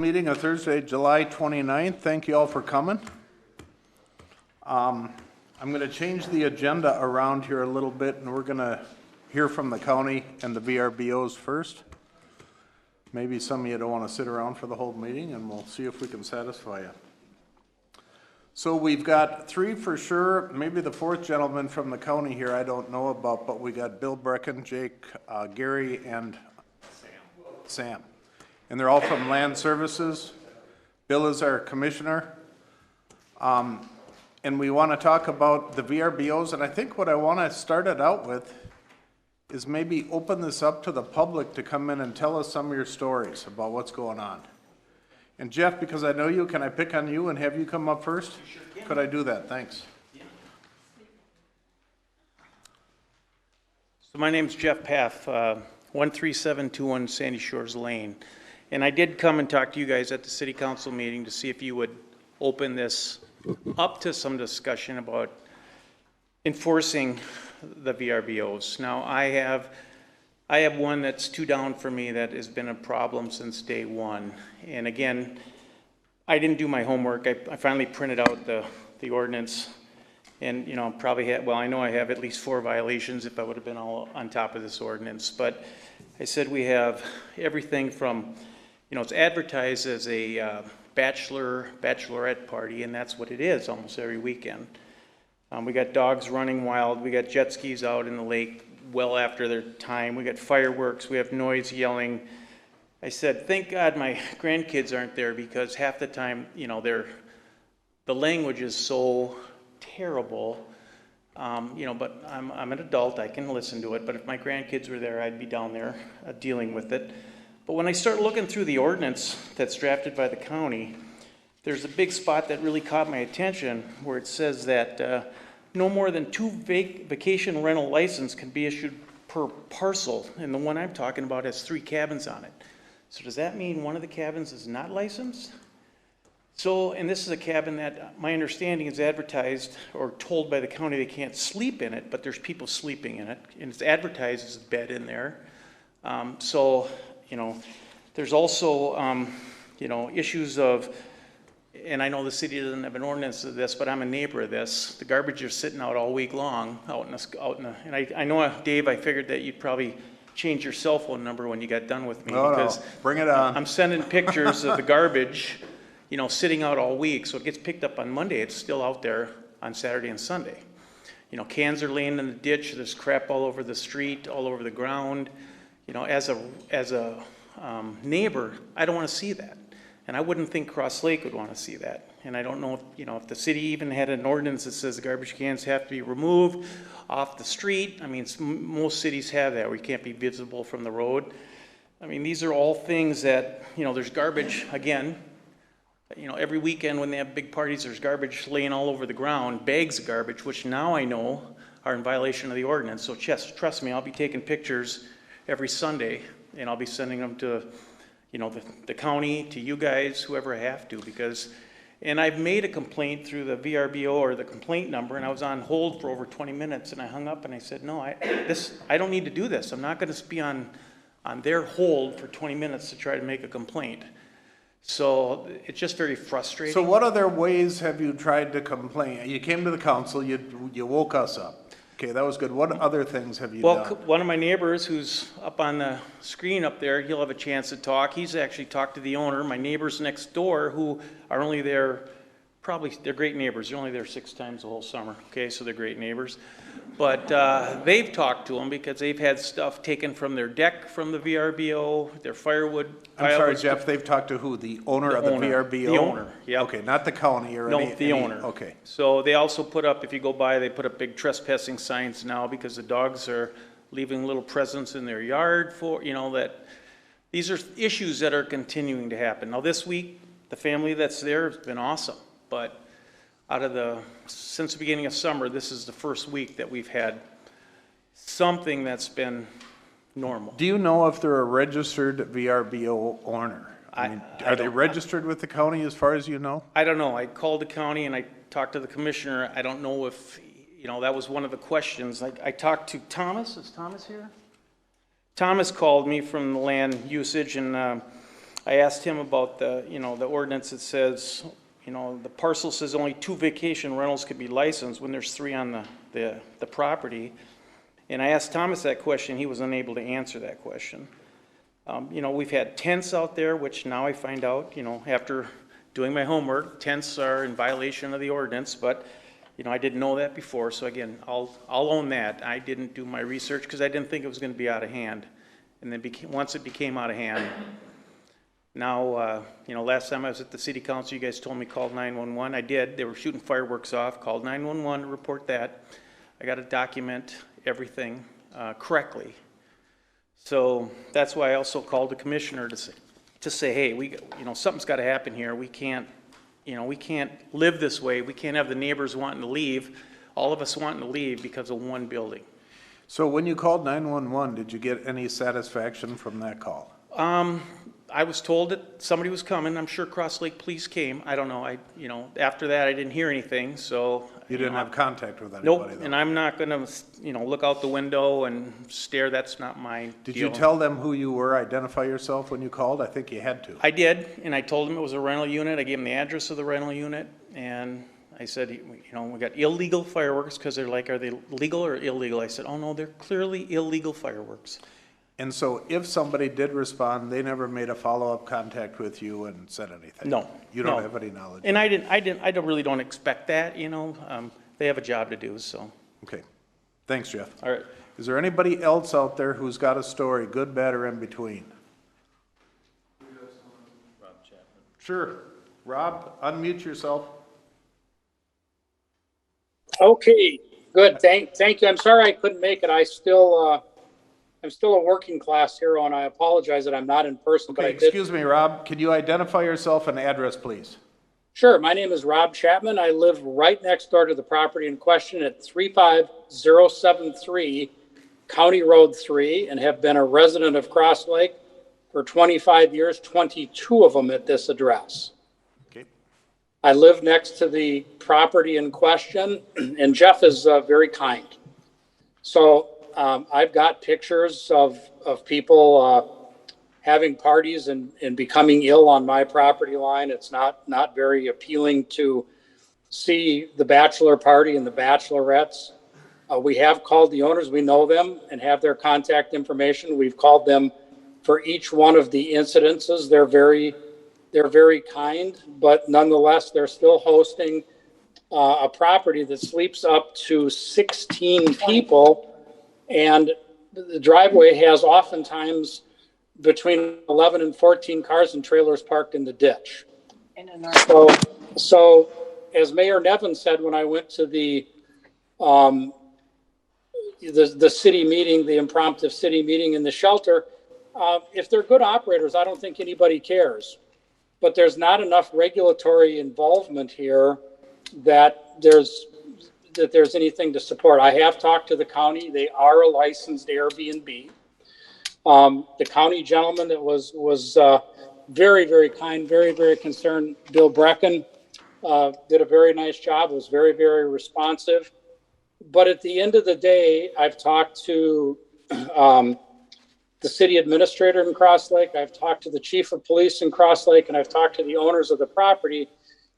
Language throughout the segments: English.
Meeting of Thursday, July 29th. Thank you all for coming. I'm going to change the agenda around here a little bit, and we're going to hear from the county and the VRBOs first. Maybe some of you don't want to sit around for the whole meeting, and we'll see if we can satisfy you. So we've got three for sure. Maybe the fourth gentleman from the county here I don't know about, but we got Bill Brecken, Jake, Gary, and Sam. And they're all from Land Services. Bill is our commissioner. And we want to talk about the VRBOs, and I think what I want to start it out with is maybe open this up to the public to come in and tell us some of your stories about what's going on. And Jeff, because I know you, can I pick on you and have you come up first? Sure can. Could I do that? Thanks. Yeah. So my name's Jeff Paff, 13721 Sandy Shores Lane. And I did come and talk to you guys at the city council meeting to see if you would open this up to some discussion about enforcing the VRBOs. Now I have one that's too down for me that has been a problem since day one. And again, I didn't do my homework. I finally printed out the ordinance, and you know, probably had, well, I know I have at least 4 violations if I would have been all on top of this ordinance. But I said we have everything from, you know, it's advertised as a bachelorette party, and that's what it is almost every weekend. We got dogs running wild. We got jet skis out in the lake well after their time. We got fireworks. We have noise, yelling. I said, thank God my grandkids aren't there, because half the time, you know, the language is so terrible. You know, but I'm an adult. I can listen to it. But if my grandkids were there, I'd be down there dealing with it. But when I start looking through the ordinance that's drafted by the county, there's a big spot that really caught my attention where it says that no more than 2 vacation rental licenses can be issued per parcel. And the one I'm talking about has 3 cabins on it. So does that mean one of the cabins is not licensed? So, and this is a cabin that my understanding is advertised or told by the county they can't sleep in it, but there's people sleeping in it. And it's advertised as a bed in there. So, you know, there's also, you know, issues of, and I know the city doesn't have an ordinance of this, but I'm a neighbor of this. The garbage is sitting out all week long, and I know, Dave, I figured that you'd probably change your cell phone number when you got done with me. Because bring it on. I'm sending pictures of the garbage, you know, sitting out all week. So it gets picked up on Monday. It's still out there on Saturday and Sunday. You know, cans are laying in the ditch. There's crap all over the street, all over the ground. You know, as a neighbor, I don't want to see that. And I wouldn't think Cross Lake would want to see that. And I don't know if, you know, if the city even had an ordinance that says the garbage cans have to be removed off the street. I mean, most cities have that, where you can't be visible from the road. I mean, these are all things that, you know, there's garbage, again, you know, every weekend when they have big parties, there's garbage laying all over the ground, bags of garbage, which now I know are in violation of the ordinance. So trust me, I'll be taking pictures every Sunday, and I'll be sending them to, you know, the county, to you guys, whoever I have to, because, and I've made a complaint through the VRBO or the complaint number, and I was on hold for over 20 minutes, and I hung up and I said, no, I don't need to do this. I'm not going to be on their hold for 20 minutes to try to make a complaint. So it's just very frustrating. So what other ways have you tried to complain? You came to the council, you woke us up. Okay, that was good. What other things have you done? Well, one of my neighbors who's up on the screen up there, he'll have a chance to talk. He's actually talked to the owner. My neighbors next door, who are only there, probably, they're great neighbors. They're only there 6 times the whole summer. Okay, so they're great neighbors. But they've talked to them because they've had stuff taken from their deck from the VRBO, their firewood. I'm sorry, Jeff, they've talked to who? The owner of the VRBO? The owner, yeah. Okay, not the county or any? No, the owner. Okay. So they also put up, if you go by, they put up big trespassing signs now because the dogs are leaving little presents in their yard for, you know, that these are issues that are continuing to happen. Now this week, the family that's there has been awesome, but since the beginning of summer, this is the first week that we've had something that's been normal. Do you know if they're a registered VRBO owner? I mean, are they registered with the county as far as you know? I don't know. I called the county and I talked to the commissioner. I don't know if, you know, that was one of the questions. I talked to Thomas. Is Thomas here? Thomas called me from the land usage, and I I asked him about the, the ordinance that says, the parcel says only 2 vacation rentals could be licensed when there's 3 on the property. And I asked Thomas that question, he was unable to answer that question. We've had tents out there, which now I find out, after doing my homework, tents are in violation of the ordinance, but, I didn't know that before, so again, I'll own that. I didn't do my research because I didn't think it was going to be out of hand. And then once it became out of hand, now, last time I was at the city council, you guys told me call 911. I did. They were shooting fireworks off, called 911 to report that. I got to document everything correctly. So that's why I also called the commissioner to say, hey, something's got to happen here. We can't live this way. We can't have the neighbors wanting to leave, all of us wanting to leave because of one building. So when you called 911, did you get any satisfaction from that call? I was told that somebody was coming. I'm sure Cross Lake Police came. I don't know. After that, I didn't hear anything. So you didn't have contact with anybody? Nope. Though. And I'm not going to, look out the window and stare. That's not my Did deal. you tell them who you were, identify yourself when you called? I think you had to. I did, and I told them it was a rental unit. I gave them the address of the rental unit, and I said, we got illegal fireworks because they're like, are they legal or illegal? I said, oh no, they're clearly illegal fireworks. And so if somebody did respond, they never made a follow-up contact with you and said anything? No. You don't have any knowledge? And I really don't expect that, they have a job to do, so. Okay. Thanks, Jeff. All right. Is there anybody else out there who's got a story, good, bad, or in between? Rob Chapman. Sure. Rob, unmute yourself. Okay, good. Thank you. I'm sorry I couldn't make it. I'm still a working class hero, and I apologize that I'm not in person. Okay, but I did. excuse me, Rob. Can you identify yourself and address, please? Sure. My name is Rob Chapman. I live right next door to the property in question at 35073 County Road 3 and have been a resident of Cross Lake for 25 years, 22 of them at this address. Okay. I live next to the property in question, and Jeff is very kind. So I've got pictures of people having parties and becoming ill on my property line. It's not very appealing to see the bachelor party and the bachelorettes. We have called the owners. We know them and have their contact information. We've called them for each one of the incidences. They're very kind, but nonetheless, they're still hosting a property that sleeps up to 16 people. And the driveway has oftentimes between 11 and 14 cars and trailers parked in the ditch. So as Mayor Nevin said, when I went to the city meeting, the impromptu city meeting in the shelter, if they're good operators, I don't think anybody cares. But there's not enough regulatory involvement here that there's anything to support. I have talked to the county. They are a licensed Airbnb. The county gentleman that was very, very kind, very, very concerned, Bill Brecken, did a very nice job, was very, very responsive. But at the end of the day, I've talked to the city administrator in Cross Lake. I've talked to the chief of police in Cross Lake, and I've talked to the owners of the property.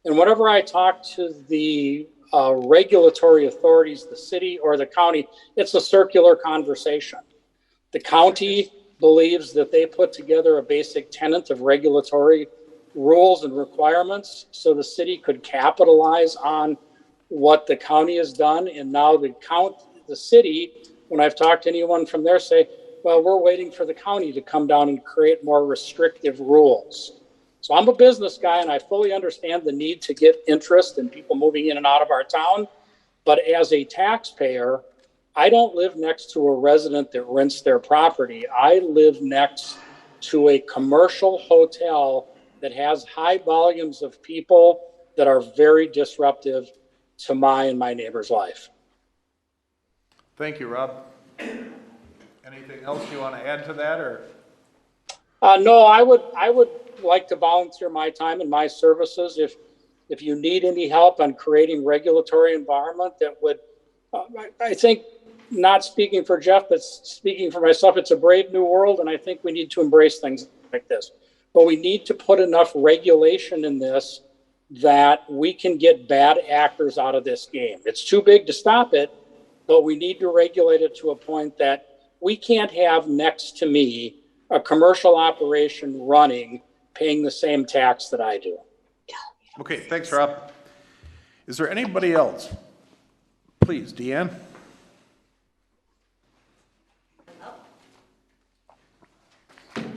And whenever I talk to the regulatory authorities, the city or the county, it's a circular conversation. The county believes that they put together a basic tenet of regulatory rules and requirements so the city could capitalize on what the county has done. And now the city, when I've talked to anyone from there, say, well, we're waiting for the county to come down and create more restrictive rules. So I'm a business guy, and I fully understand the need to get interest in people moving in and out of our town. But as a taxpayer, I don't live next to a resident that rents their property. I live next to a commercial hotel that has high volumes of people that are very disruptive to my and my neighbor's life. Thank you, Rob. Anything else you want to add to that, or? No, I would like to volunteer my time and my services. If you need any help on creating regulatory environment that would, I think, not speaking for Jeff, but speaking for myself, it's a brave new world, and I think we need to embrace things like this. but we need to put enough regulation in this that we can get bad actors out of this game. It's too big to stop it, but we need to regulate it to a point that we can't have next to me a commercial operation running, paying the same tax that I do. Okay, thanks, Rob. Is there anybody else? Please, Deanne?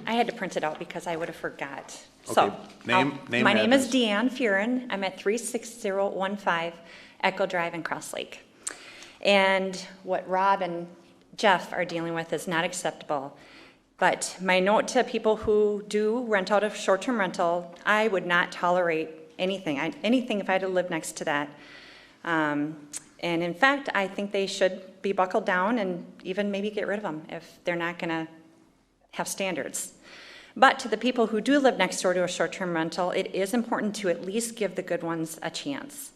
I had to print it out because I would have forgot. Okay, So, name, my name is address. Deanne Furin. I'm at 36015 Echo Drive in Cross Lake. And what Rob and Jeff are dealing with is not acceptable. But my note to people who do rent out a short-term rental, I would not tolerate anything. Anything if I had to live next to that. And in fact, I think they should be buckled down and even maybe get rid of them if they're not going to have standards. But to the people who do live next door to a short-term rental, it is important to at least give the good ones a chance.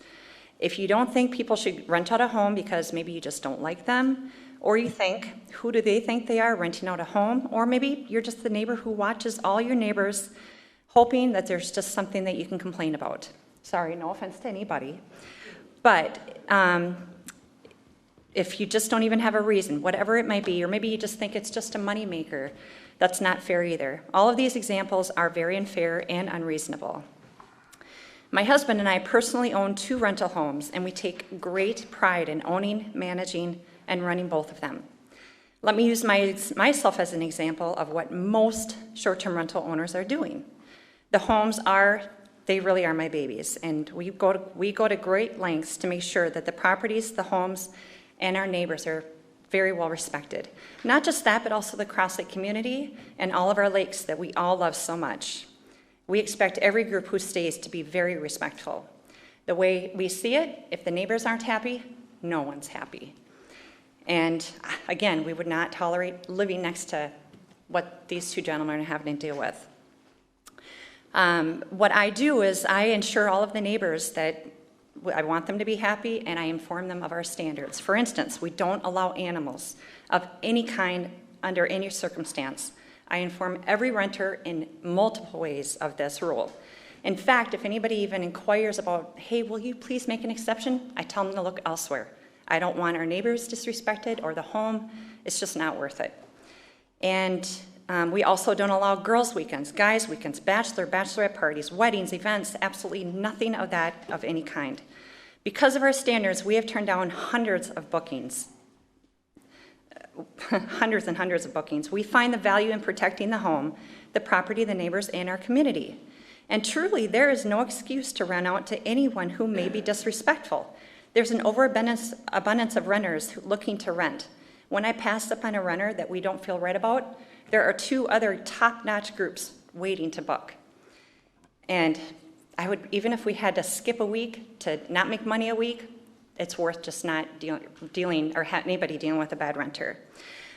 If you don't think people should rent out a home because maybe you just don't like them, or you think, who do they think they are renting out a home? Or maybe you're just the neighbor who watches all your neighbors, hoping that there's just something that you can complain about. Sorry, no offense to anybody. But if you just don't even have a reason, whatever it might be, or maybe you just think it's just a moneymaker, that's not fair either. All of these examples are very unfair and unreasonable. My husband and I personally own 2 rental homes, and we take great pride in owning, managing, and running both of them. Let me use myself as an example of what most short-term rental owners are doing. The homes they really are my babies, and we go to great lengths to make sure that the properties, the homes, and our neighbors are very well respected. Not just that, but also the Cross Lake community and all of our lakes that we all love so much. We expect every group who stays to be very respectful. The way we see it, if the neighbors aren't happy, no one's happy. And again, we would not tolerate living next to what these 2 gentlemen are having to deal with. What I do is I ensure all of the neighbors that I want them to be happy, and I inform them of our standards. For instance, we don't allow animals of any kind under any circumstance. I inform every renter in multiple ways of this rule. In fact, if anybody even inquires about, hey, will you please make an exception? I tell them to look elsewhere. I don't want our neighbors disrespected or the home. It's just not worth it. And we also don't allow girls' weekends, guys' weekends, bachelorette parties, weddings, events, absolutely nothing of that of any kind. Because of our standards, we have turned down hundreds of bookings. Hundreds and hundreds of bookings. We find the value in protecting the home, the property, the neighbors, and our community. And truly, there is no excuse to rent out to anyone who may be disrespectful. There's an overabundance of renters looking to rent. When I pass up on a renter that we don't feel right about, there are 2 other top-notch groups waiting to book. And I would, even if we had to skip a week to not make money a week, it's worth just not dealing or anybody dealing with a bad renter.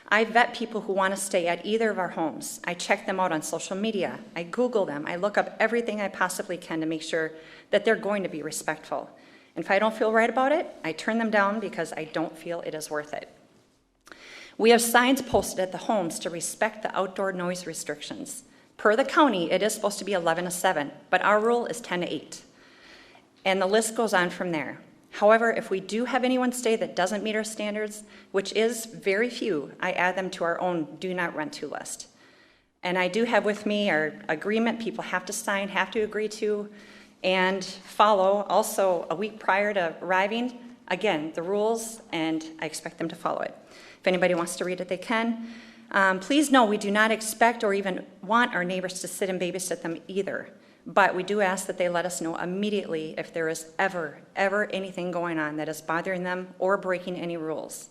I vet people who want to stay at either of our homes. I check them out on social media. I Google them. I look up everything I possibly can to make sure that they're going to be respectful. And if I don't feel right about it, I turn them down because I don't feel it is worth it. We have signs posted at the homes to respect the outdoor noise restrictions. Per the county, it is supposed to be 11 to 7, but our rule is 10 to 8. And the list goes on from there. However, if we do have anyone stay that doesn't meet our standards, which is very few, I add them to our own do not rent to list. And I do have with me our agreement people have to sign, have to agree to, and follow also a week prior to arriving. Again, the rules, and I expect them to follow it. If anybody wants to read it, they can. Please know we do not expect or even want our neighbors to sit and babysit them either. But we do ask that they let us know immediately if there is ever anything going on that is bothering them or breaking any rules.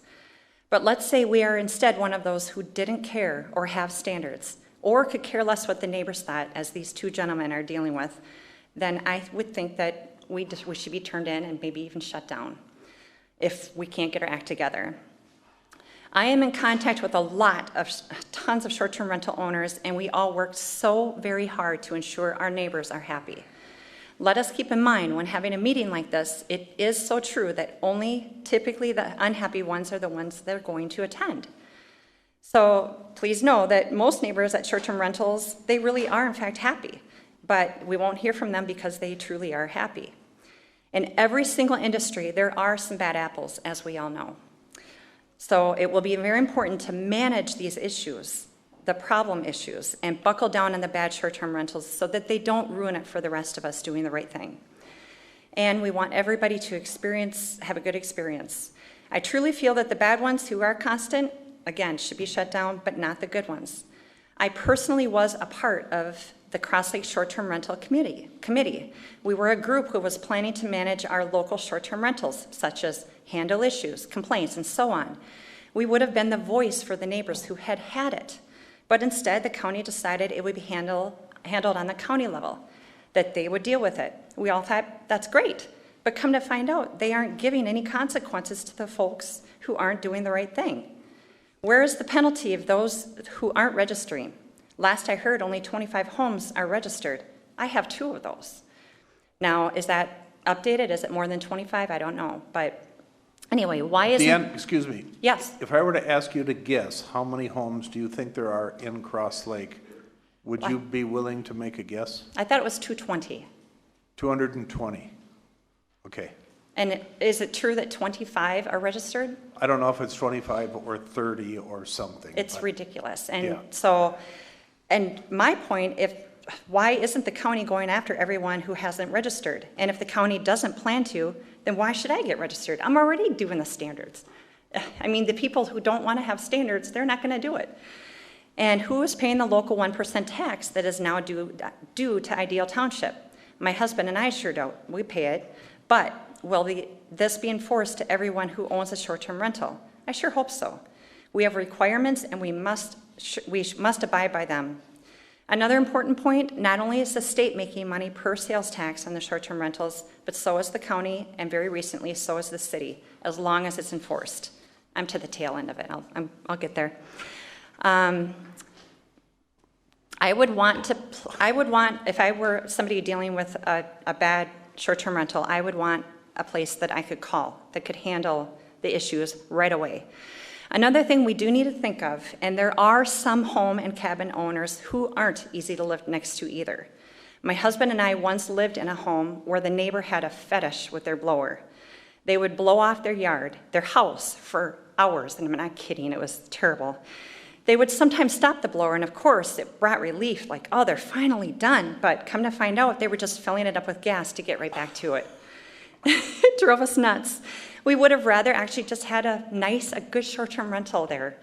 But let's say we are instead one of those who didn't care or have standards, or could care less what the neighbors thought, as these 2 gentlemen are dealing with, then I would think that we should be turned in and maybe even shut down if we can't get our act together. I am in contact with tons of short-term rental owners, and we all work so very hard to ensure our neighbors are happy. Let us keep in mind when having a meeting like this, it is so true that only typically the unhappy ones are the ones that are going to attend. So please know that most neighbors at short-term rentals, they really are in fact happy, but we won't hear from them because they truly are happy. In every single industry, there are some bad apples, as we all know. So it will be very important to manage these issues, the problem issues, and buckle down on the bad short-term rentals so that they don't ruin it for the rest of us doing the right thing. And we want everybody to have a good experience. I truly feel that the bad ones who are constant, again, should be shut down, but not the good ones. I personally was a part of the Cross Lake Short-Term Rental Committee. We were a group who was planning to manage our local short-term rentals, such as handle issues, complaints, and so on. We would have been the voice for the neighbors who had had it, but instead the county decided it would be handled on the county level, that they would deal with it. We all thought, that's great, but come to find out, they aren't giving any consequences to the folks who aren't doing the right thing. Where is the penalty of those who aren't registering? Last I heard, only 25 homes are registered. I have 2 of those. Now, is that updated? Is it more than 25? I don't know. But anyway, why isn't... Deanne, excuse me. Yes. If I were to ask you to guess, how many homes do you think there are in Cross Lake? Would you be willing to make a guess? I thought it was 220. 220. Okay. And is it true that 25 are registered? I don't know if it's 25 or 30 or something. It's but- ridiculous. And Yeah. so, and my point, why isn't the county going after everyone who hasn't registered? And if the county doesn't plan to, then why should I get registered? I'm already doing the standards. I mean, the people who don't want to have standards, they're not going to do it. And who is paying the local 1% tax that is now due to Ideal Township? My husband and I sure don't. We pay it. But will this be enforced to everyone who owns a short-term rental? I sure hope so. We have requirements and we must abide by them. Another important point, not only is the state making money per sales tax on the short-term rentals, but so is the county, and very recently, so is the city, as long as it's enforced. I'm to the tail end of it. I'll get there. I would want, if I were somebody dealing with a bad short-term rental, I would want a place that I could call, that could handle the issues right away. Another thing we do need to think of, and there are some home and cabin owners who aren't easy to live next to either. My husband and I once lived in a home where the neighbor had a fetish with their blower. They would blow off their house for hours, and I'm not kidding, it was terrible. They would sometimes stop the blower, and of course, it brought relief, like, oh, they're finally done. But come to find out, they were just filling it up with gas to get right back to it. It drove us nuts. We would have rather actually just had a good short-term rental there.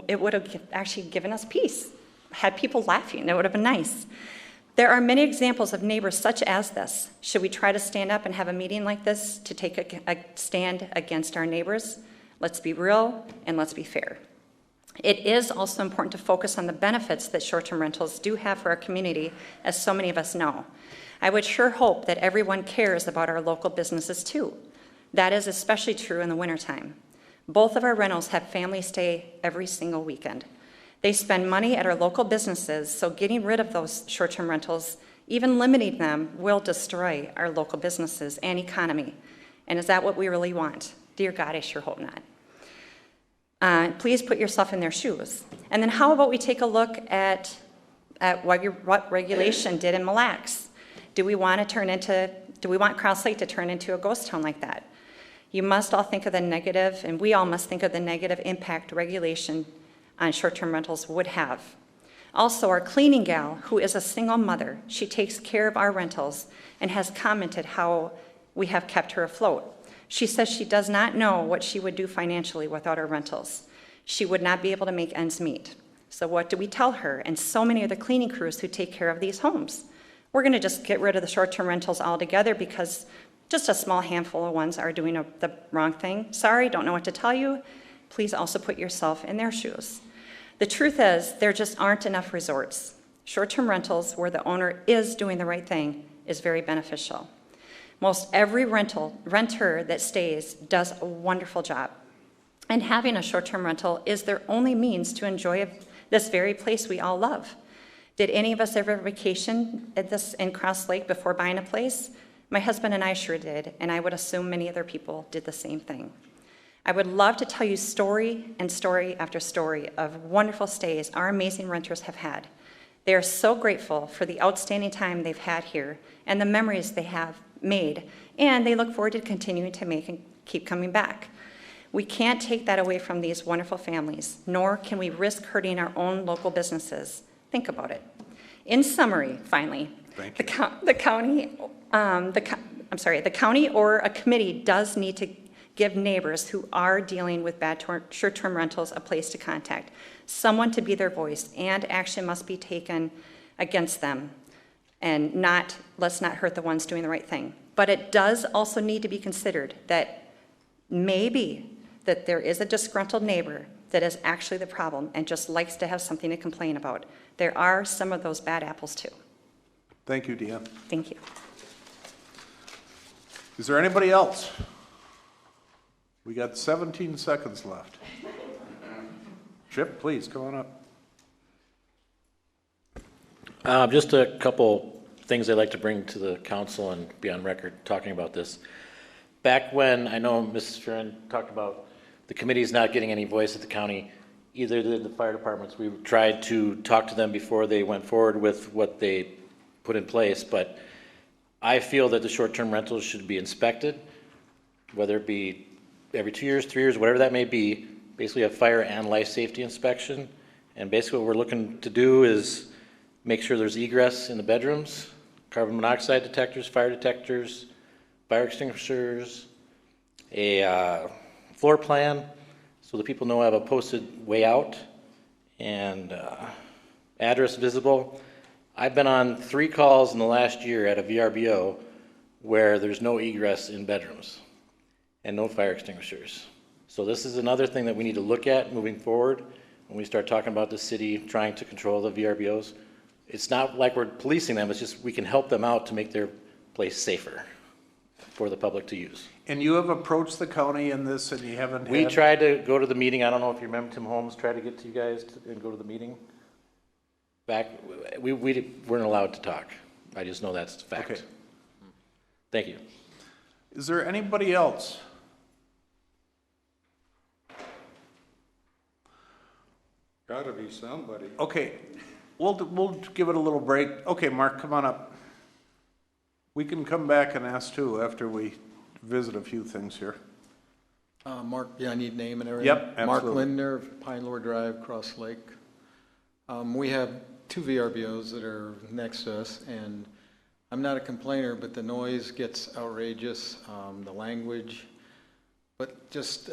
It would have actually given us peace, had people laughing. It would have been nice. There are many examples of neighbors such as this. Should we try to stand up and have a meeting like this to take a stand against our neighbors? Let's be real and let's be fair. It is also important to focus on the benefits that short-term rentals do have for our community, as so many of us know. I would sure hope that everyone cares about our local businesses too. That is especially true in the wintertime. Both of our rentals have family stay every single weekend. They spend money at our local businesses, so getting rid of those short-term rentals, even limiting them, will destroy our local businesses and economy. And is that what we really want? Dear God, I sure hope not. Please put yourself in their shoes. And then how about we take a look at what regulation did in Mille Lacs? Do we want Cross Lake to turn into a ghost town like that? You must all think of the negative, and we all must think of the negative impact regulation on short-term rentals would have. Also, our cleaning gal, who is a single mother, she takes care of our rentals and has commented how we have kept her afloat. She says she does not know what she would do financially without our rentals. She would not be able to make ends meet. So what do we tell her and so many of the cleaning crews who take care of these homes? We're going to just get rid of the short-term rentals altogether because just a small handful of ones are doing the wrong thing. Sorry, don't know what to tell you. Please also put yourself in their shoes. The truth is, there just aren't enough resorts. Short-term rentals where the owner is doing the right thing is very beneficial. Most every renter that stays does a wonderful job. And having a short-term rental is their only means to enjoy this very place we all love. Did any of us ever vacation in Cross Lake before buying a place? My husband and I sure did, and I would assume many other people did the same thing. I would love to tell you story and story after story of wonderful stays our amazing renters have had. They are so grateful for the outstanding time they've had here and the memories they have made, and they look forward to continuing to make and keep coming back. We can't take that away from these wonderful families, nor can we risk hurting our own local businesses. Think about it. In summary, finally, the county or a committee does need to give neighbors who are dealing with bad short-term rentals a place to contact, someone to be their voice, and action must be taken against them, and let's not hurt the ones doing the right thing. But it does also need to be considered that maybe that there is a disgruntled neighbor that is actually the problem and just likes to have something to complain about. There are some of those bad apples too. Thank you, Deanne. Thank you. Is there anybody else? We got 17 seconds left. Chip, please, come on up. Just a couple things I'd like to bring to the council and be on record talking about this. Back when, I know Mrs. Fearon talked about the committees not getting any voice at the county, either did the fire departments. We tried to talk to them before they went forward with what they put in place, but I feel that the short-term rentals should be inspected, whether it be every 2 years, 3 years, whatever that may be, basically a fire and life safety inspection. And basically what we're looking to do is make sure there's egress in the bedrooms, carbon monoxide detectors, fire extinguishers, a floor plan so the people know I have a posted way out, and address visible. I've been on 3 calls in the last year at a VRBO where there's no egress in bedrooms and no fire extinguishers. So this is another thing that we need to look at moving forward when we start talking about the city trying to control the VRBOs. It's not like we're policing them, it's just we can help them out to make their place safer for the public to use. And you have approached the county in this and you haven't had... We tried to go to the meeting. I don't know if you remember Tim Holmes tried to get to you guys and go to the meeting. Back, we weren't allowed to talk. I just know that's a fact. Okay. Thank you. Is there anybody else? Gotta be somebody. Okay, we'll give it a little break. Okay, Mark, come on up. We can come back and ask too after we visit a few things here. Mark, yeah, I need name and everything. Yep, absolutely. Mark Lindner, Pine Lore Drive, Cross Lake. We have 2 VRBOs that are next to us, and I'm not a complainer, but the noise gets outrageous, the language, but just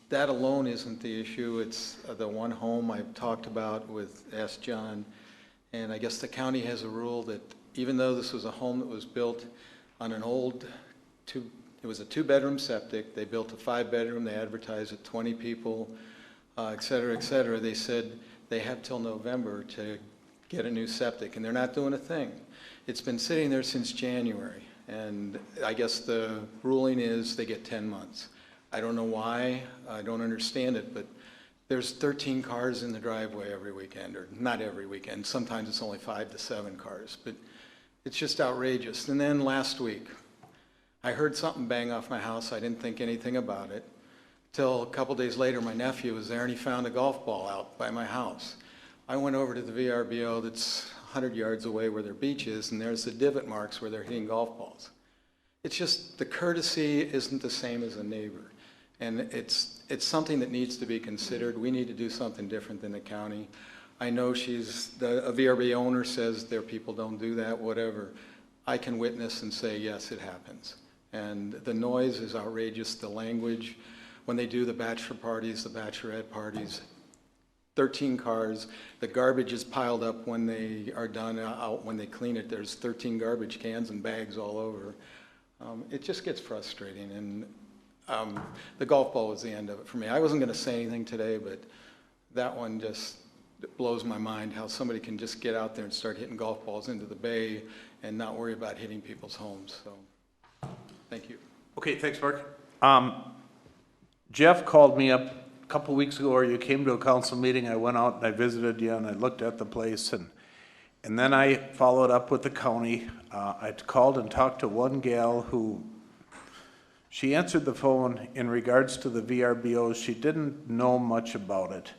that alone isn't the issue. It's the one home I've talked about with Ask John, and I guess the county has a rule that even though this was a home that was built on an old it was a 2-bedroom septic, they built a 5-bedroom, they advertised it 20 people, et cetera, et cetera. They said they have till November to get a new septic, and they're not doing a thing. It's been sitting there since January, and I guess the ruling is they get 10 months. I don't know why, I don't understand it, but there's 13 cars in the driveway every weekend, or not every weekend, sometimes it's only 5 to 7 cars, but it's just outrageous. And then last week, I heard something bang off my house. I didn't think anything about it. Till a couple days later, my nephew was there and he found a golf ball out by my house. I went over to the VRBO that's 100 yards away where their beach is, and there's the divot marks where they're hitting golf balls. It's just the courtesy isn't the same as a neighbor. And it's something that needs to be considered. We need to do something different than the county. I know a VRB owner says their people don't do that, whatever. I can witness and say, yes, it happens. And the noise is outrageous, the language. When they do the bachelor parties, the bachelorette parties, 13 cars, the garbage is piled up when they are done out, when they clean it, there's 13 garbage cans and bags all over. It just gets frustrating, and the golf ball was the end of it for me. I wasn't gonna say anything today, but that one just blows my mind, how somebody can just get out there and start hitting golf balls into the bay and not worry about hitting people's homes, so, thank you. Okay, thanks, Mark. Jeff called me up a couple weeks ago, or you came to a council meeting. I went out and I visited you and I looked at the place, and then I followed up with the county. I called and talked to one gal who She answered the phone in regards to the VRBOs. She didn't know much about it.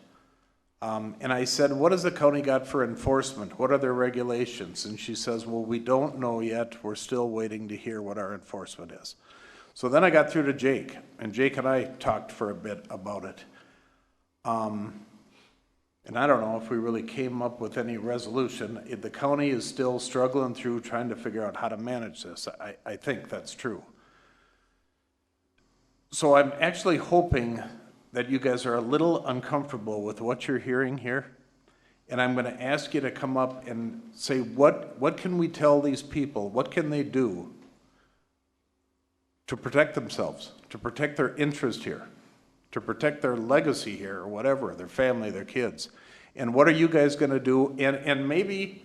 And I said, what has the county got for enforcement? What are their regulations? And she says, well, we don't know yet. We're still waiting to hear what our enforcement is. So then I got through to Jake, and Jake and I talked for a bit about it. And I don't know if we really came up with any resolution. The county is still struggling through trying to figure out how to manage this. I think that's true. So I'm actually hoping that you guys are a little uncomfortable with what you're hearing here. And I'm gonna ask you to come up and say, what can we tell these people? What can they do to protect themselves, to protect their interest here, to protect their legacy here, or whatever, their family, their kids? And what are you guys gonna do? And maybe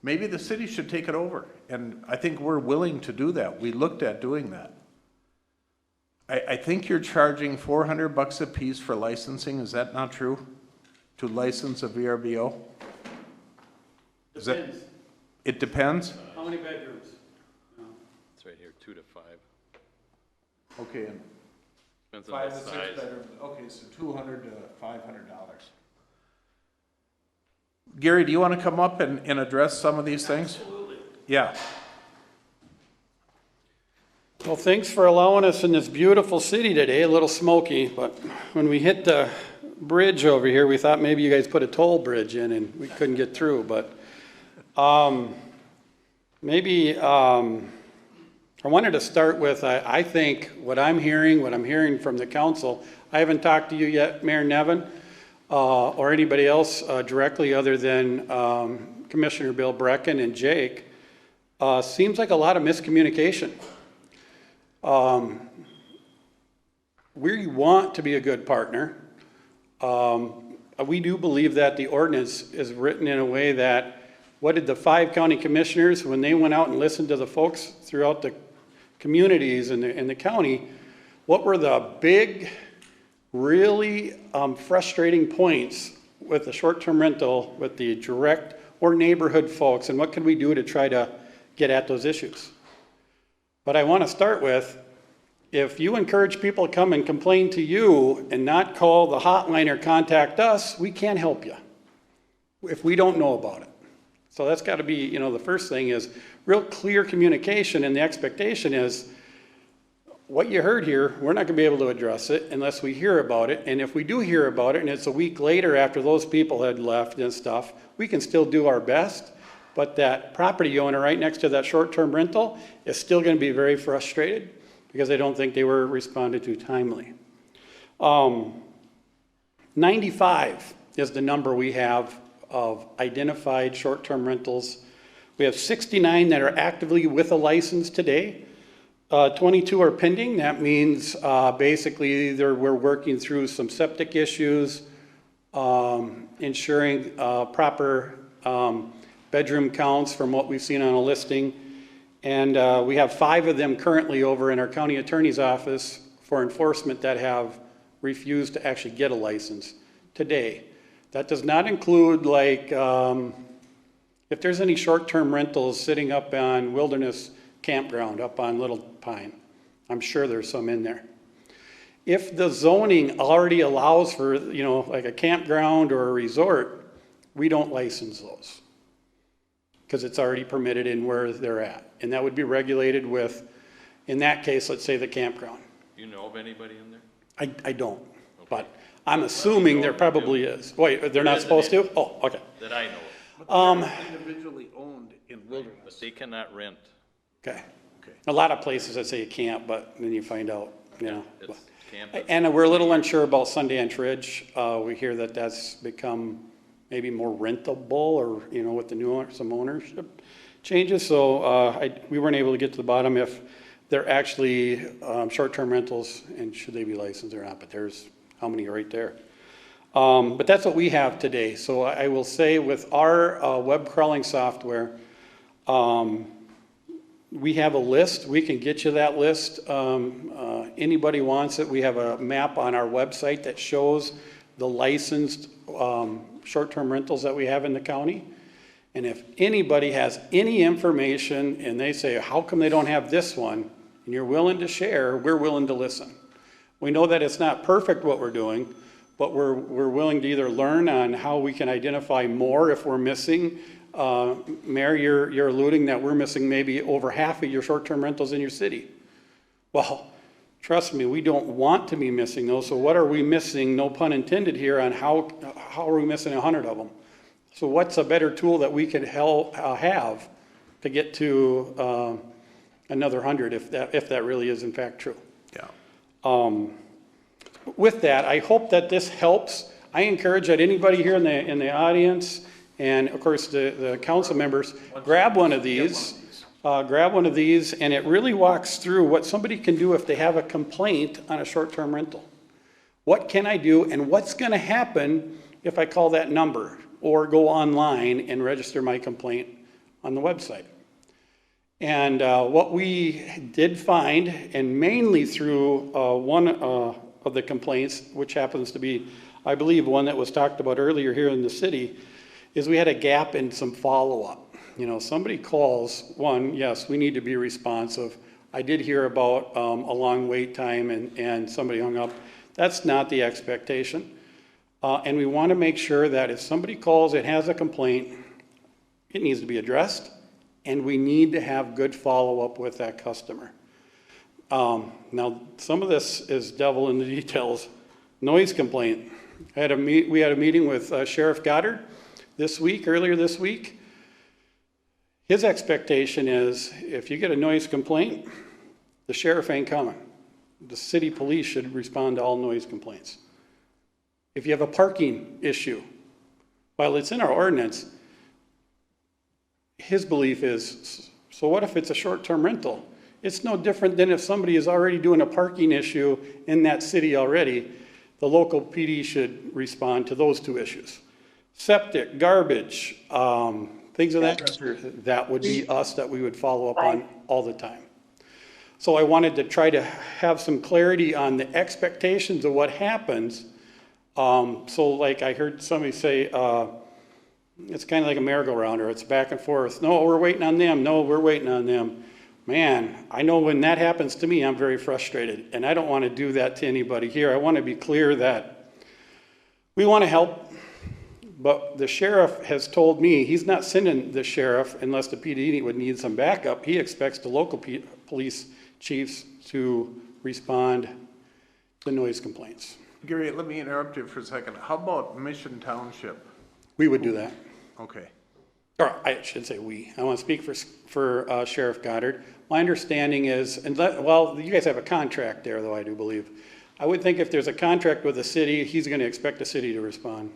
the city should take it over. And I think we're willing to do that. We looked at doing that. I think you're charging $400 a piece for licensing, is that not true? To license a VRBO? Is that, Depends. it depends? How many bedrooms? It's right here, 2 to 5. Okay, and Depends on 5 the to 6 size. bedrooms, okay, so $200 to $500. Gary, do you want to come up and address some of these things? Absolutely. Yeah, Well, thanks for allowing us in this beautiful city today, a little smoky, but when we hit the bridge over here, we thought maybe you guys put a toll bridge in and we couldn't get through, but maybe I wanted to start with, I think what I'm hearing from the council, I haven't talked to you yet, Mayor Nevin, or anybody else directly other than Commissioner Bill Brecken and Jake, seems like a lot of miscommunication. We want to be a good partner. We do believe that the ordinance is written in a way that, what did the 5 county commissioners, when they went out and listened to the folks throughout the communities in the county, what were the big, really frustrating points with the short-term rental, with the direct or neighborhood folks, and what could we do to try to get at those issues? But I want to start with, if you encourage people to come and complain to you and not call the hotline or contact us, we can't help you if we don't know about it. So that's got to be, the first thing is real clear communication, and the expectation is what you heard here, we're not going to be able to address it unless we hear about it. And if we do hear about it and it's a week later after those people had left and stuff, we can still do our best. But that property owner right next to that short-term rental is still going to be very frustrated because they don't think they were responded to timely. 95 is the number we have of identified short-term rentals. We have 69 that are actively with a license today. 22 are pending. That means basically either we're working through some septic issues, ensuring proper bedroom counts from what we've seen on a listing. And we have 5 of them currently over in our county attorney's office for enforcement that have refused to actually get a license today. That does not include, like, if there's any short-term rentals sitting up on Wilderness Campground up on Little Pine. I'm sure there's some in there. If the zoning already allows for, like a campground or a resort, we don't license those because it's already permitted in where they're at. And that would be regulated with, in that case, let's say the campground. Do you know of anybody in there? I don't, but I'm assuming there probably is. Wait, they're not supposed to? Oh, okay. That I know of. but they're individually owned in Wilderness. But they cannot rent. Okay. Okay. A lot of places that say you can't, but then you find out, It's campus. And we're a little unsure about Sundance Ridge. We hear that that's become maybe more rentable, or, with the new some ownership changes. So we weren't able to get to the bottom if they're actually short-term rentals and should they be licensed or not. But there's how many right there. But that's what we have today. So I will say with our web crawling software, we have a list. We can get you that list. Anybody wants it. We have a map on our website that shows the licensed short-term rentals that we have in the county. And if anybody has any information and they say, how come they don't have this one? and you're willing to share, we're willing to listen. We know that it's not perfect what we're doing, but we're willing to either learn on how we can identify more if we're missing. Mayor, you're alluding that we're missing maybe over half of your short-term rentals in your city. Well, trust me, we don't want to be missing those, so what are we missing, no pun intended here, on how are we missing 100 of them? So what's a better tool that we could have to get to another 100 if that really is in fact true? Yeah. With that, I hope that this helps. I encourage that anybody here in the audience, and of course the council members, grab one of these. And it really walks through what somebody can do if they have a complaint on a short-term rental. What can I do, and what's going to happen if I call that number or go online and register my complaint on the website? And what we did find, and mainly through one of the complaints, which happens to be, I believe, one that was talked about earlier here in the city, is we had a gap in some follow-up. You know, somebody calls, one, yes, we need to be responsive. I did hear about a long wait time and somebody hung up. That's not the expectation. And we want to make sure that if somebody calls and has a complaint, it needs to be addressed, and we need to have good follow-up with that customer. Now, some of this is devil in the details. Noise complaint. We had a meeting with Sheriff Goddard earlier this week. His expectation is if you get a noise complaint, the sheriff ain't coming. The city police should respond to all noise complaints. If you have a parking issue, while it's in our ordinance, his belief is, so what if it's a short-term rental? It's no different than if somebody is already doing a parking issue in that city already. The local PD should respond to those two issues. Septic, garbage, things of that nature, that would be us that we would follow up on all the time. So I wanted to try to have some clarity on the expectations of what happens. So like I heard somebody say, it's kind of like a merry-go-round, or it's back and forth. No, we're waiting on them. No, we're waiting on them. Man, I know when that happens to me, I'm very frustrated, and I don't want to do that to anybody here. I want to be clear that we want to help. But the sheriff has told me he's not sending the sheriff unless the PD would need some backup. He expects the local police chiefs to respond to noise complaints. Gary, let me interrupt you for a second. How about Mission Township? We would do that. Okay. Or I should say we. I want to speak for Sheriff Goddard. My understanding is, well, you guys have a contract there, though, I do believe. I would think if there's a contract with the city, he's going to expect the city to respond.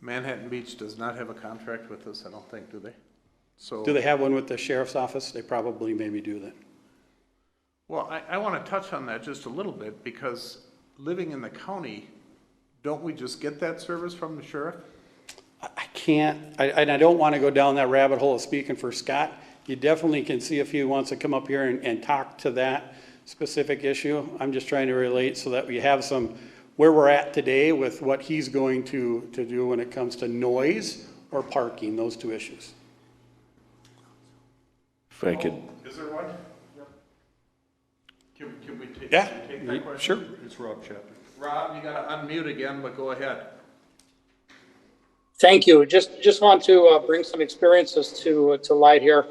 Manhattan Beach does not have a contract with us, I don't think, do they? So. Do they have one with the sheriff's office? They probably maybe do that. Well, I want to touch on that just a little bit, because living in the county, don't we just get that service from the sheriff? I can't, and I don't want to go down that rabbit hole of speaking for Scott. You definitely can see if he wants to come up here and talk to that specific issue. I'm just trying to relate so that we have some, where we're at today with what he's going to do when it comes to noise or parking, those two issues. If I could, Is there one? Can we take Yeah, that question? sure. it's Rob Chapter. Rob, you gotta unmute again, but go ahead. Thank you. Just want to bring some experiences to light here.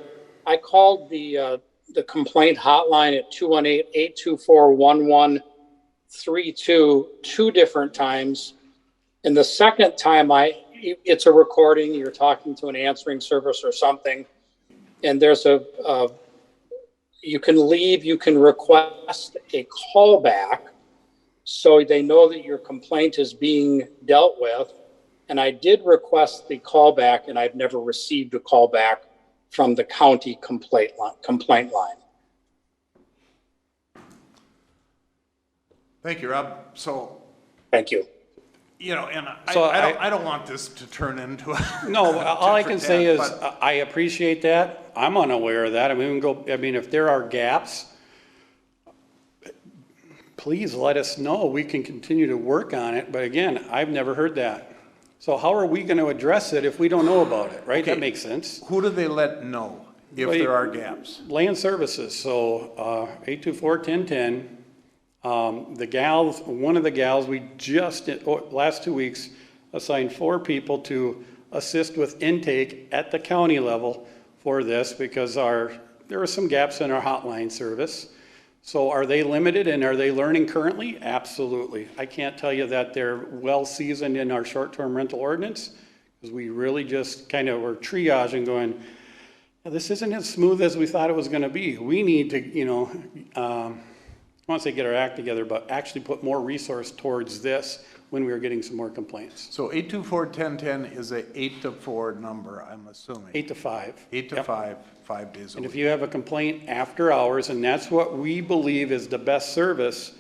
I called the complaint hotline at 218-824-1132 two different times. And the second time it's a recording, you're talking to an answering service or something, and there's you can leave, you can request a callback so they know that your complaint is being dealt with. And I did request the callback, and I've never received a callback from the county complaint line. Thank you, Rob. So, Thank you. you know, and So I don't want this to turn into a. No, all I can say is, but- I appreciate that. I'm unaware of that. I mean, if there are gaps, please let us know. We can continue to work on it. But again, I've never heard that. So how are we going to address it if we don't know about it, right? That Okay. makes sense. Who do they let know? if there are gaps. Land services, so 824-1010, the gals, one of the gals, we just, last 2 weeks, assigned 4 people to assist with intake at the county level for this because there are some gaps in our hotline service. So are they limited and are they learning currently? Absolutely. I can't tell you that they're well seasoned in our short-term rental ordinance because we really just kind of were triaging going, this isn't as smooth as we thought it was going to be. We need to, I want to say get our act together, but actually put more resource towards this when we were getting some more complaints. So 824-1010 is a 8 to 4 number, I'm assuming. 8 to 5. 8 to Yep. 5 days a And if week. you have a complaint after hours, and that's what we believe is the best service,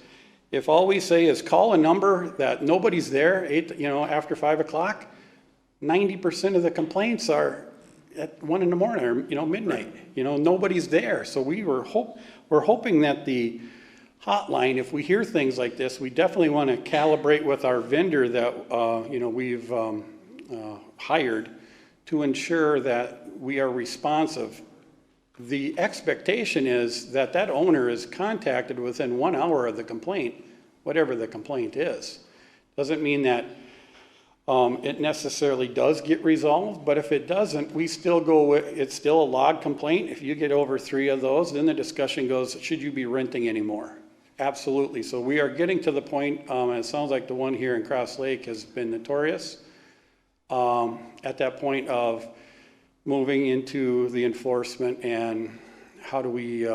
if all we say is call a number that nobody's there, after 5 o'clock, 90% of the complaints are at 1 in the morning or, midnight. Nobody's there. So we're hoping that the hotline, if we hear things like this, we definitely want to calibrate with our vendor that, we've hired to ensure that we are responsive. The expectation is that that owner is contacted within 1 hour of the complaint, whatever the complaint is. Doesn't mean that it necessarily does get resolved, but if it doesn't, we still go with, it's still a log complaint. If you get over 3 of those, then the discussion goes, should you be renting anymore? Absolutely. So we are getting to the point, and it sounds like the one here in Cross Lake has been notorious, at that point of moving into the enforcement and how do we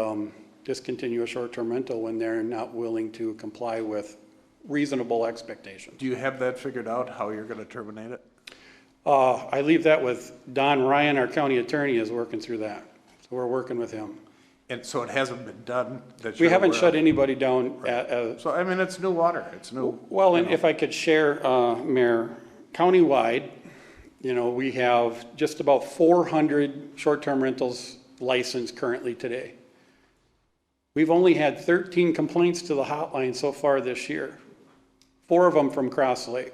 discontinue a short-term rental when they're not willing to comply with reasonable expectations. Do you have that figured out, how you're going to terminate it? I leave that with Don Ryan, our county attorney, is working through that. So we're working with him. And so it hasn't been done? That We you're haven't aware shut of? anybody down So, I mean, it's new water, it's new. well, and if I could share, Mayor, countywide, we have just about 400 short-term rentals licensed currently today. We've only had 13 complaints to the hotline so far this year, 4 of them from Cross Lake.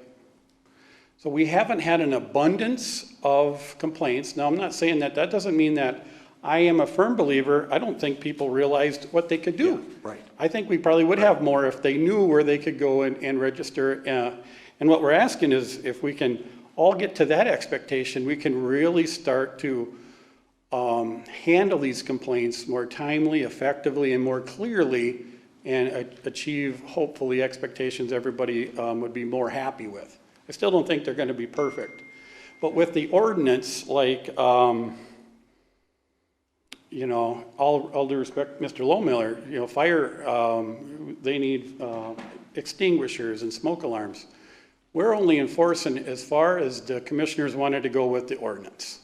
So we haven't had an abundance of complaints. Now, I'm not saying that doesn't mean that I am a firm believer. I don't think people realized what they could do. Right. I think we probably would have more if they knew where they could go and register. And what we're asking is if we can all get to that expectation, we can really start to handle these complaints more timely, effectively, and more clearly, and achieve, hopefully, expectations everybody would be more happy with. I still don't think they're going to be perfect. But with the ordinance, like, all due respect, Mr. Lowmiller, fire, they need extinguishers and smoke alarms. We're only enforcing as far as the commissioners wanted to go with the ordinance.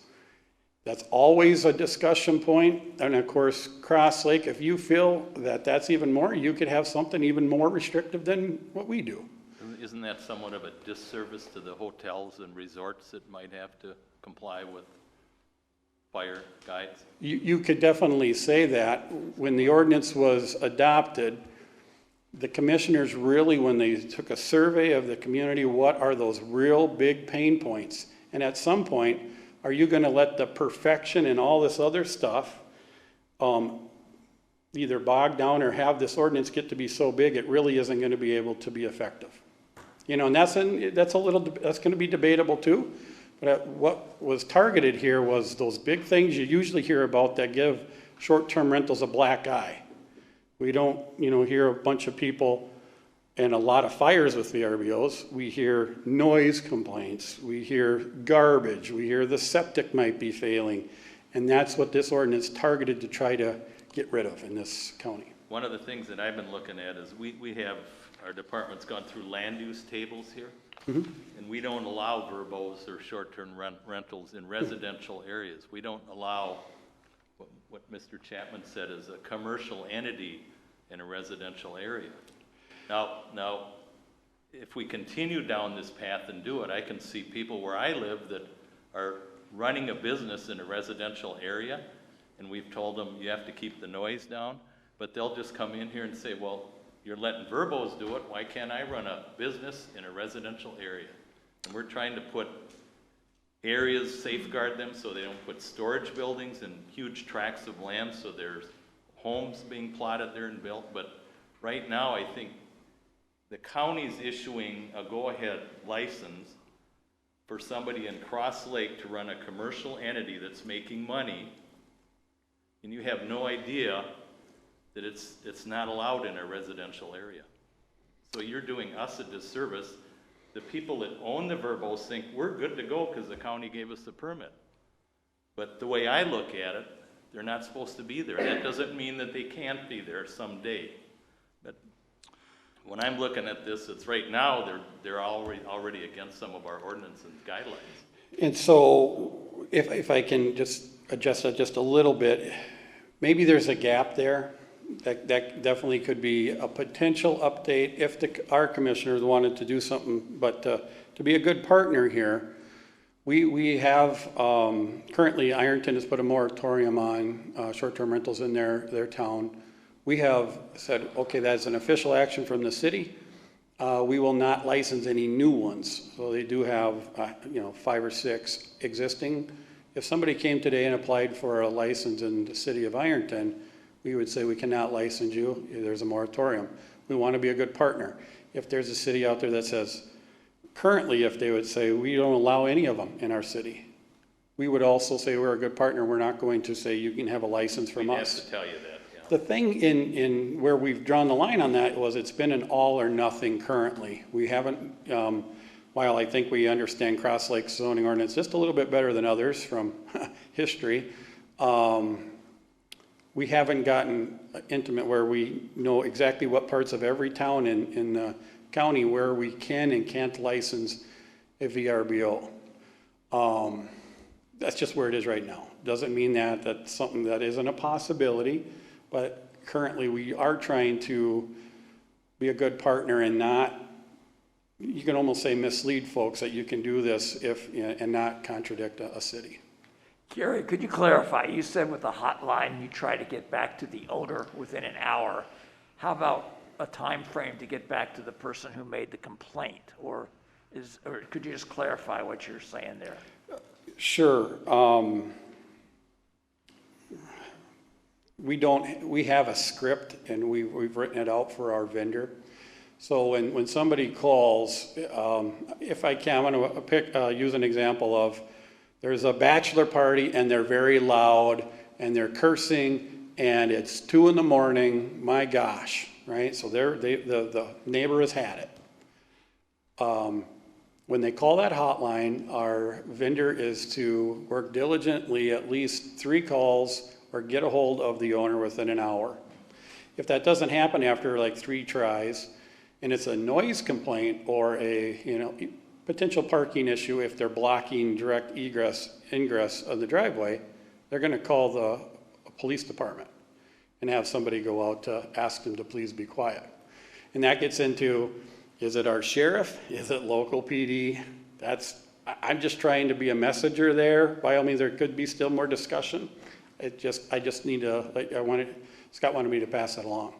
That's always a discussion point. And of course, Cross Lake, if you feel that that's even more, you could have something even more restrictive than what we do. Isn't that somewhat of a disservice to the hotels and resorts that might have to comply with fire guides? You could definitely say that. When the ordinance was adopted, the commissioners really, when they took a survey of the community, what are those real big pain points? And at some point, are you going to let the perfection and all this other stuff either bog down or have this ordinance get to be so big it really isn't going to be able to be effective? And that's going to be debatable too. But what was targeted here was those big things you usually hear about that give short-term rentals a black eye. We don't, hear a bunch of people and a lot of fires with VRBOs. We hear noise complaints. We hear garbage. We hear the septic might be failing. And that's what this ordinance targeted to try to get rid of in this county. One of the things that I've been looking at is we have, our department's gone through land use tables here. Mm-hmm. And we don't allow verbos or short-term rentals in residential areas. We don't allow what Mr. Chapman said is a commercial entity in a residential area. Now, if we continue down this path and do it, I can see people where I live that are running a business in a residential area, and we've told them you have to keep the noise down, but they'll just come in here and say, well, you're letting verbos do it, why can't I run a business in a residential area? And we're trying to put areas, safeguard them so they don't put storage buildings in huge tracts of land, so there's homes being plotted there and built. But right now, I think the county's issuing a go-ahead license for somebody in Cross Lake to run a commercial entity that's making money, and you have no idea that it's not allowed in a residential area. So you're doing us a disservice. The people that own the verbos think we're good to go because the county gave us the permit. But the way I look at it, they're not supposed to be there. That doesn't mean that they can't be there someday. But when I'm looking at this, it's right now, they're already against some of our ordinance and guidelines. And so if I can just adjust that just a little bit, maybe there's a gap there. That definitely could be a potential update if our commissioners wanted to do something, but to be a good partner here, we have, currently Ironton has put a moratorium on short-term rentals in their town. We have said, okay, that's an official action from the city. We will not license any new ones. So they do have, 5 or 6 existing. If somebody came today and applied for a license in the city of Ironton, we would say we cannot license you, there's a moratorium. We want to be a good partner. If there's a city out there that says, currently if they would say, we don't allow any of them in our city, we would also say we're a good partner, we're not going to say you can have a license from us. We have to tell you that, yeah. The thing in where we've drawn the line on that was it's been an all or nothing currently. We haven't, while I think we understand Cross Lake zoning ordinance just a little bit better than others from history, we haven't gotten intimate where we know exactly what parts of every town in the county where we can and can't license a VRBO. That's just where it is right now. Doesn't mean that that's something that isn't a possibility, but currently we are trying to be a good partner and not, you can almost say mislead folks that you can do this and not contradict a city. Gary, could you clarify? You said with the hotline, you try to get back to the owner within an hour. How about a time frame to get back to the person who made the complaint? Or could you just clarify what you're saying there? Sure. We have a script and we've written it out for our vendor. So when somebody calls, if I can, I'm going to use an example of, there's a bachelor party and they're very loud and they're cursing and it's 2 a.m, my gosh, right? So the neighbor has had it. When they call that hotline, our vendor is to work diligently at least 3 calls or get a hold of the owner within an hour. If that doesn't happen after like 3 tries and it's a noise complaint or a, potential parking issue, if they're blocking direct ingress of the driveway, they're going to call the police department and have somebody go out to ask them to please be quiet. And that gets into, is it our sheriff? Is it local PD? I'm just trying to be a messenger there. By all means, there could be still more discussion. I just need to, Scott wanted me to pass that along.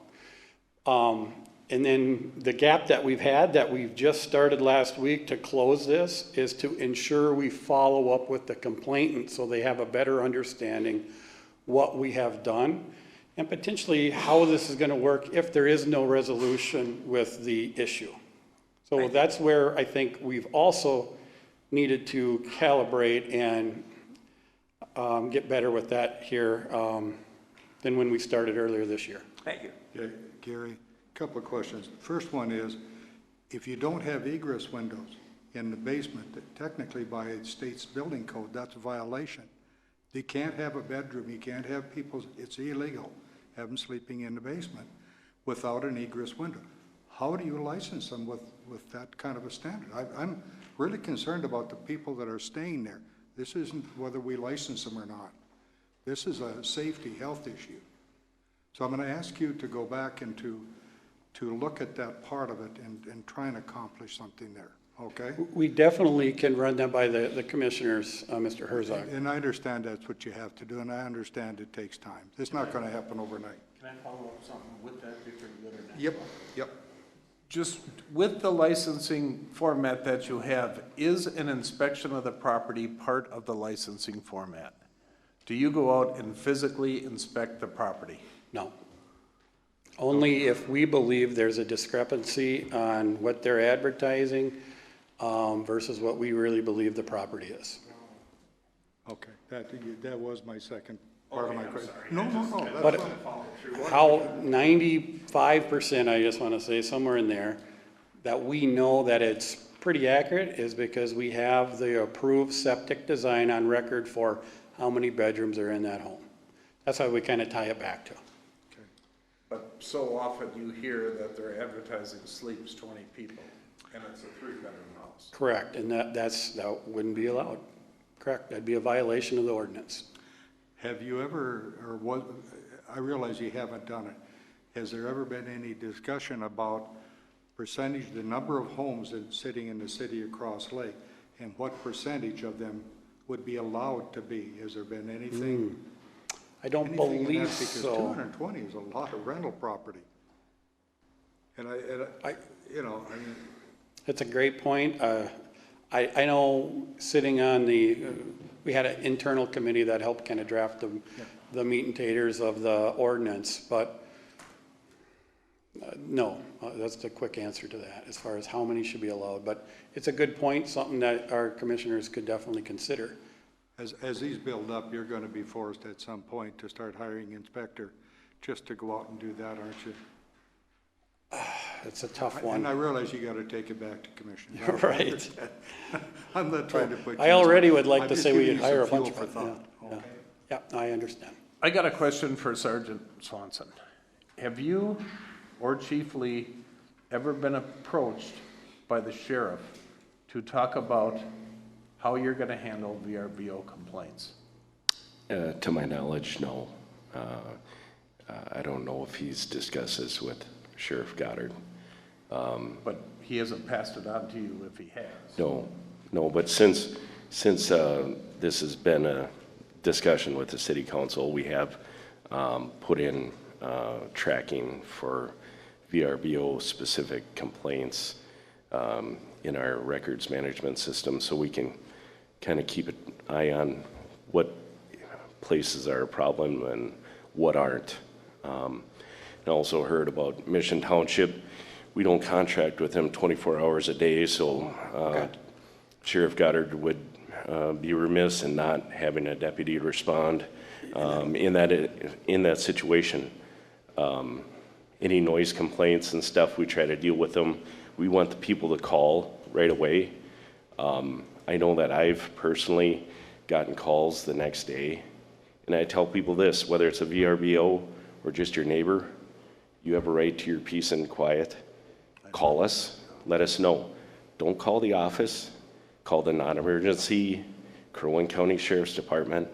And then the gap that we've had that we've just started last week to close this is to ensure we follow up with the complainant so they have a better understanding what we have done and potentially how this is going to work if there is no resolution with the issue. So that's where I think we've also needed to calibrate and get better with that here than when we started earlier this year. Thank you. Yeah, Gary, a couple of questions. First one is, if you don't have egress windows in the basement, technically by state's building code, that's a violation. You can't have a bedroom, you can't have people, it's illegal, have them sleeping in the basement without an egress window. How do you license them with that kind of a standard? I'm really concerned about the people that are staying there. This isn't whether we license them or not. This is a safety, health issue. So I'm going to ask you to go back and to look at that part of it and try and accomplish something there, okay? We definitely can run that by the commissioners, Mr. Herzog. And I understand that's what you have to do, and I understand it takes time. It's not going to happen overnight. Can I follow up something with that if you're good or not? Yep. Just with the licensing format that you have, is an inspection of the property part of the licensing format? Do you go out and physically inspect the property? No. Only if we believe there's a discrepancy on what they're advertising versus what we really believe the property is. Okay, that was my second part of my question. No, that's But fine. how 95%, I just want to say, somewhere in there, that we know that it's pretty accurate is because we have the approved septic design on record for how many bedrooms are in that home. That's how we kind of tie it back to. But so often you hear that they're advertising sleeps 20 people, and it's a 3-bedroom house. Correct, and that wouldn't be allowed. Correct, that'd be a violation of the ordinance. Have you ever, I realize you haven't done it. Has there ever been any discussion about percentage, the number of homes that's sitting in the city of Cross Lake, and what percentage of them would be allowed to be? Has there been anything? I don't Anything in believe that? Because so. 220 is a lot of rental property. And I mean, That's a great point. I know sitting on we had an internal committee that helped kind of draft the meat and taters of the ordinance, but no, that's the quick answer to that as far as how many should be allowed. But it's a good point, something that our commissioners could definitely consider. as these build up, you're going to be forced at some point to start hiring inspector just to go out and do that, aren't you? It's a tough And one. I realize you got to take it back to commission. Right. I'm not trying to put you. I already would like I'm to just say we giving could you hire a some bunch fuel of for them. thought. Yeah, I understand. I got a question for Sergeant Swanson. Have you or Chief Lee ever been approached by the sheriff to talk about how you're going to handle VRBO complaints? To my knowledge, no. I don't know if he's discussed this with Sheriff Goddard. But he hasn't passed it on to you if he has. No, but since this has been a discussion with the city council, we have put in tracking for VRBO specific complaints in our records management system, so we can kind of keep an eye on what places are a problem and what aren't. I also heard about Mission Township. We don't contract with them 24 hours a day, so Sheriff Goddard would be remiss in not having a deputy respond in that situation. Any noise complaints and stuff, we try to deal with them. We want the people to call right away. I know that I've personally gotten calls the next day, and I tell people this, whether it's a VRBO or just your neighbor, you have a right to your peace and quiet. Call us, let us know. Don't call the office, call the non-emergency Crow Wing County Sheriff's Department,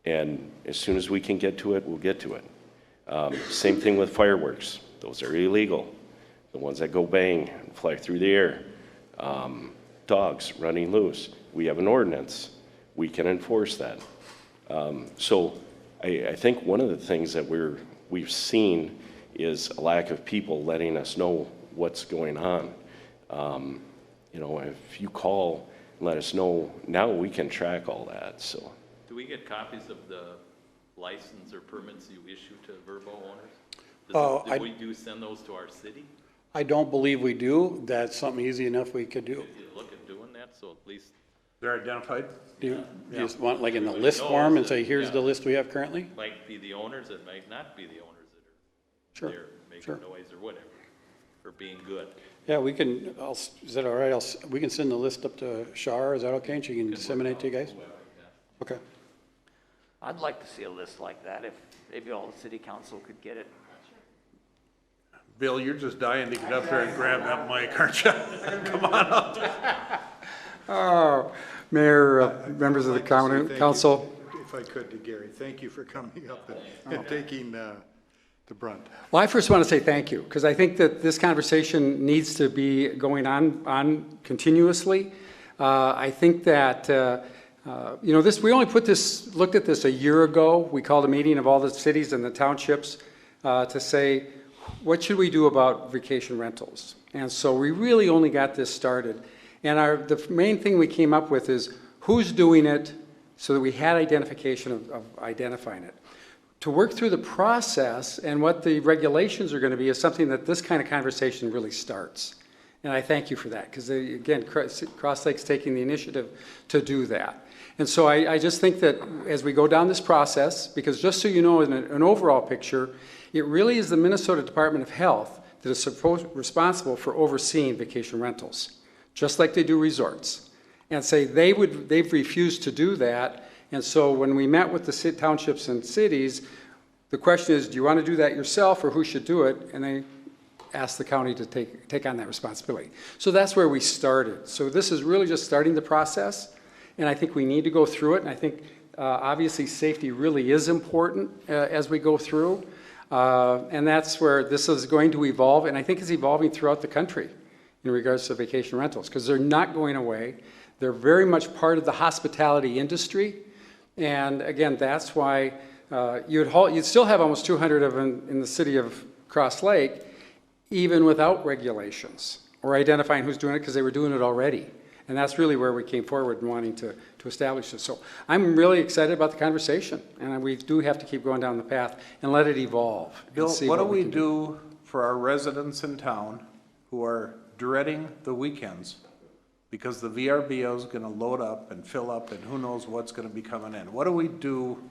and as soon as we can get to it, we'll get to it. Same thing with fireworks. Those are illegal. The ones that go bang and fly through the air. Dogs running loose. We have an ordinance. We can enforce that. So I think one of the things that we've seen is a lack of people letting us know what's going on. If you call and let us know, now we can track all that, so. Do we get copies of the license or permits you issue to Verbo owners? Do we send those to our city? I don't believe we do. That's something easy enough we could do. Did you look at doing that, so at least? They're identified? Do you just want like in the list form and say, here's the list we have currently? Might be the owners, it might not be the owners that are Sure, there making sure. noise or whatever, or being good. Yeah, we can, is that all right? We can send the list up to Shar. Is that okay? And she can disseminate to you guys? Okay. I'd like to see a list like that, if maybe all the city council could get it. Bill, you're just dying to get up there and grab that mic, aren't you? Come on up. Oh, Mayor, members of the I'd like to say thank you, council. If I could, to Gary, thank you for coming up and taking the brunt. Well, I first want to say thank you, because I think that this conversation needs to be going on continuously. I think that, we only looked at this a year ago. We called a meeting of all the cities and the townships to say, what should we do about vacation rentals? And so we really only got this started. And the main thing we came up with is who's doing it, so that we had identification of identifying it. To work through the process and what the regulations are going to be is something that this kind of conversation really starts. And I thank you for that, because again, Cross Lake's taking the initiative to do that. And so I just think that as we go down this process, because just so you know, in an overall picture, it really is the Minnesota Department of Health that is responsible for overseeing vacation rentals, just like they do resorts. And say they've refused to do that. And so when we met with the townships and cities, the question is, do you want to do that yourself, or who should do it? And they asked the county to take on that responsibility. So that's where we started. So this is really just starting the process, and I think we need to go through it. And I think obviously safety really is important as we go through. And that's where this is going to evolve, and I think it's evolving throughout the country in regards to vacation rentals, because they're not going away. They're very much part of the hospitality industry. And again, that's why you'd still have almost 200 of them in the city of Cross Lake, even without regulations or identifying who's doing it, because they were doing it already. And that's really where we came forward in wanting to establish this. So I'm really excited about the conversation, and we do have to keep going down the path and let it evolve. Bill, what do we do for our residents in town who are dreading the weekends because the VRBO is going to load up and fill up and who knows what's going to be coming in? What do we do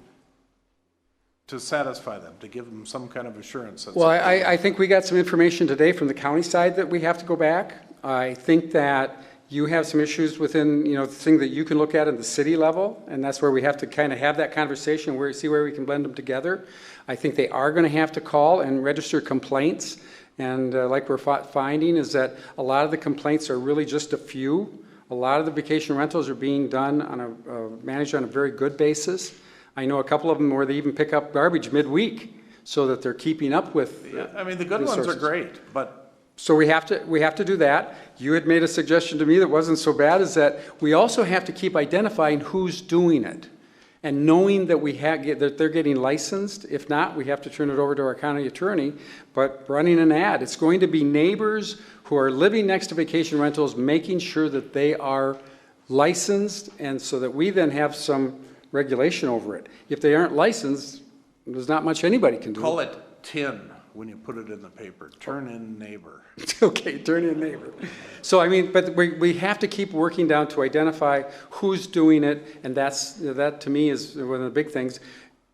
to satisfy them, to give them some kind of assurance? Well, I think we got some information today from the county side that we have to go back. I think that you have some issues within, the thing that you can look at the city level, and that's where we have to kind of have that conversation, see where we can blend them together. I think they are going to have to call and register complaints. And like we're finding is that a lot of the complaints are really just a few. A lot of the vacation rentals are being done managed on a very good basis. I know a couple of them where they even pick up garbage midweek so that they're keeping up with. I mean, the good ones are great, but. So we have to do that. You had made a suggestion to me that wasn't so bad, is that we also have to keep identifying who's doing it. And knowing that that they're getting licensed. If not, we have to turn it over to our county attorney. But running an ad, it's going to be neighbors who are living next to vacation rentals, making sure that they are licensed, and so that we then have some regulation over it. If they aren't licensed, there's not much anybody can do. Call it tin when you put it in the paper. Turn in neighbor. Okay, turn in neighbor. So I mean, but we have to keep working down to identify who's doing it, and that to me is one of the big things.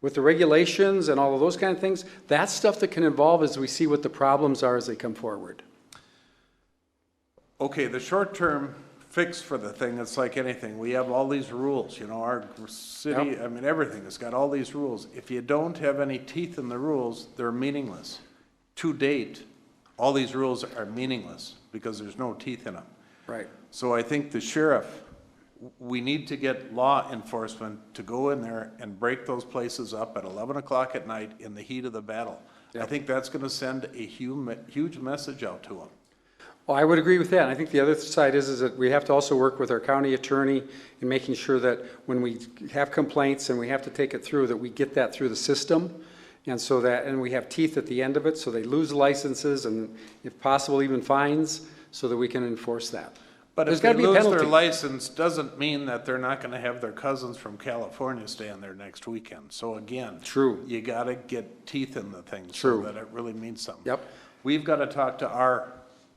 With the regulations and all of those kind of things, that's stuff that can evolve as we see what the problems are as they come forward. Okay, the short-term fix for the thing, it's like anything. We have all these rules, our city, Yep. I mean, everything has got all these rules. If you don't have any teeth in the rules, they're meaningless. To date, all these rules are meaningless because there's no teeth in them. Right. So I think the sheriff, we need to get law enforcement to go in there and break those places up at 11 o'clock at night in the heat of the battle. Yep. I think that's going to send a huge message out to them. Well, I would agree with that. I think the other side is that we have to also work with our county attorney in making sure that when we have complaints and we have to take it through, that we get that through the system. And we have teeth at the end of it, so they lose licenses and if possible even fines, so that we can enforce that. But There's if they gotta be a lose their penalty. license, doesn't mean that they're not gonna have their cousins from California staying there next weekend. So again. True. You gotta get teeth in the thing True. so that it really means something. Yep. We've gotta talk to our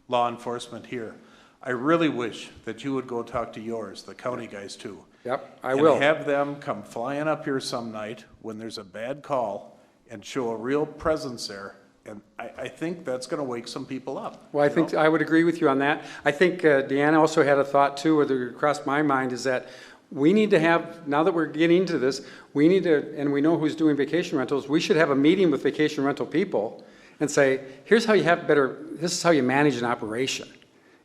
law enforcement here. I really wish that you would go talk to yours, the county guys too. Yep, I will. And have them come flying up here some night when there's a bad call and show a real presence there. And I think that's gonna wake some people up. Well, I think I would agree with you on that. I think Deanna also had a thought too, whether it crossed my mind, is that we need to have, now that we're getting into this, we need to, and we know who's doing vacation rentals, we should have a meeting with vacation rental people and say, here's how you this is how you manage an operation,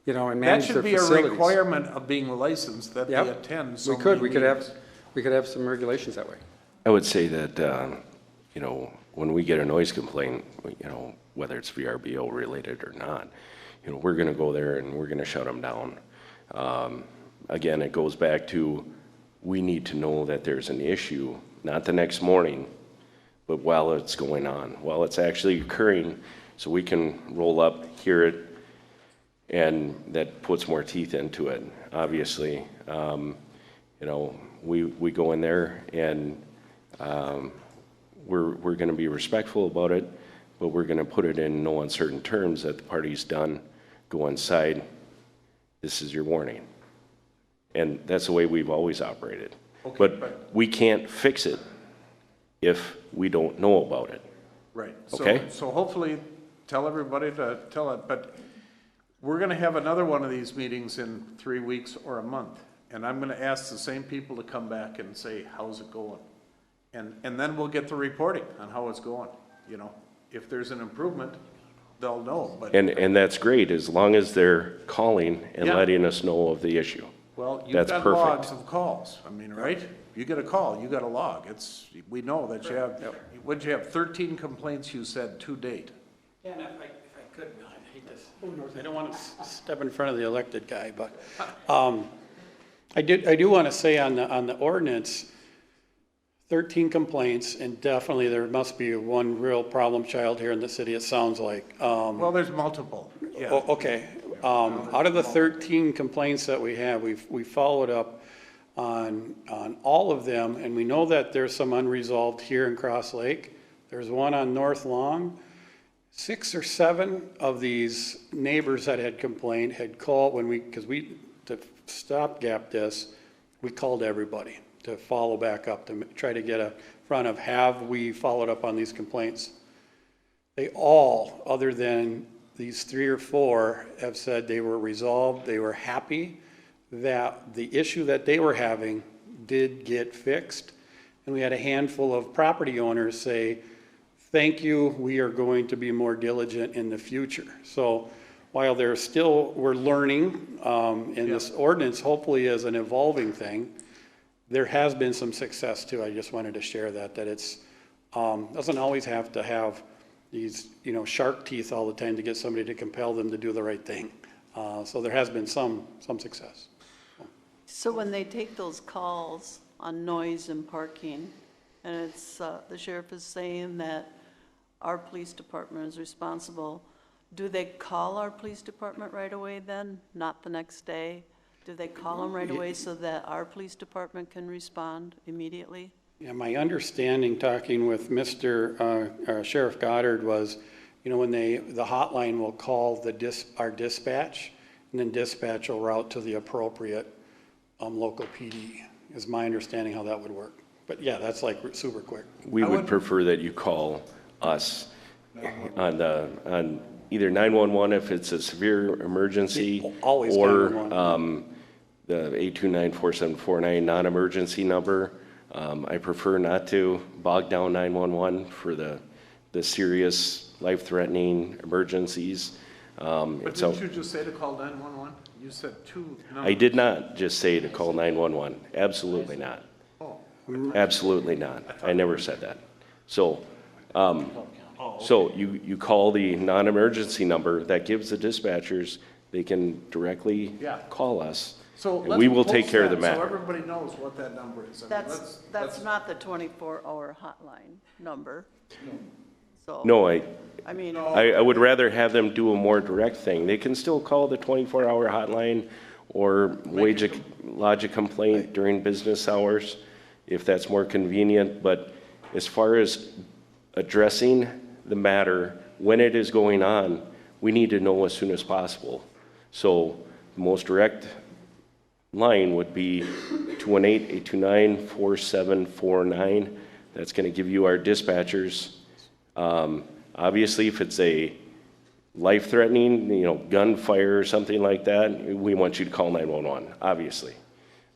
and manage their facilities. That should be a requirement of being licensed, that they attend so many meetings. We could have some regulations that way. I would say that, when we get a noise complaint, whether it's VRBO related or not, we're going to go there and we're going to shut them down. Again, it goes back to, we need to know that there's an issue, not the next morning, but while it's going on, while it's actually occurring, so we can roll up, hear it, and that puts more teeth into it, obviously. You know, we go in there and we're going to be respectful about it, but we're going to put it in no uncertain terms that the party's done, go inside, this is your warning. And that's the way we've always operated. Okay, But we can't fix it if we don't know about it. Right. Okay. So hopefully, tell everybody to tell it, but we're gonna have another one of these meetings in 3 weeks or a month. And I'm gonna ask the same people to come back and say, how's it going? And then we'll get the reporting on how it's going, you know? If there's an improvement, they'll know, but. And that's great, as long as they're calling and Yeah. letting us know of the issue. Well, you've That's got perfect. logs of calls, I mean, right? You get a call, you got a log, we know that you have, what'd you have, 13 complaints you said to date? Yeah, and if I could, I hate this, I don't want to step in front of the elected guy, but, I do want to say on the ordinance, 13 complaints, and definitely there must be one real problem child here in the city, it sounds like. Well, there's multiple, yeah. Okay, out of the 13 complaints that we have, we followed up on all of them, and we know that there's some unresolved here in Cross Lake. There's one on North Long. 6 or 7 of these neighbors that had complained had called to stopgap this, we called everybody to follow back up, to try to get a front of, have we followed up on these complaints? They all, other than these 3 or 4, have said they were resolved, they were happy that the issue that they were having did get fixed. And we had a handful of property owners say, thank you, we are going to be more diligent in the future. So while we're learning, and this ordinance hopefully is an evolving thing, there has been some success too. I just wanted to share that it's, doesn't always have to have these, shark teeth all the time to get somebody to compel them to do the right thing. So there has been some success. So when they take those calls on noise and parking, and it's, the sheriff is saying that our police department is responsible, do they call our police department right away then, not the next day? Do they call them right away so that our police department can respond immediately? Yeah, my understanding, talking with Mr. Sheriff Goddard, was, when the hotline will call our dispatch, and then dispatch will route to the appropriate local PD, is my understanding how that would work. But yeah, that's like super quick. We would prefer that you call us on either 911 if it's a severe emergency, Always or 911. the 829-4749 non-emergency number. I prefer not to bog down 911 for the serious life-threatening emergencies. But didn't you just say to call 911? You said 2 numbers. I did not just say to call 911. Absolutely not. Absolutely not. I never said that. So, so you call the non-emergency number that gives the dispatchers, they can directly call us. So and we will take care of the So matter. everybody knows what that number is. I mean, That's not the 24-hour hotline number. So, No, I mean, I would rather have them do a more direct thing. They can still call the 24-hour hotline or lodge a complaint during business hours if that's more convenient. But as far as addressing the matter when it is going on, we need to know as soon as possible. So the most direct line would be 218-829-4749. That's going to give you our dispatchers. Obviously, if it's a life-threatening, gunfire or something like that, we want you to call 911, obviously.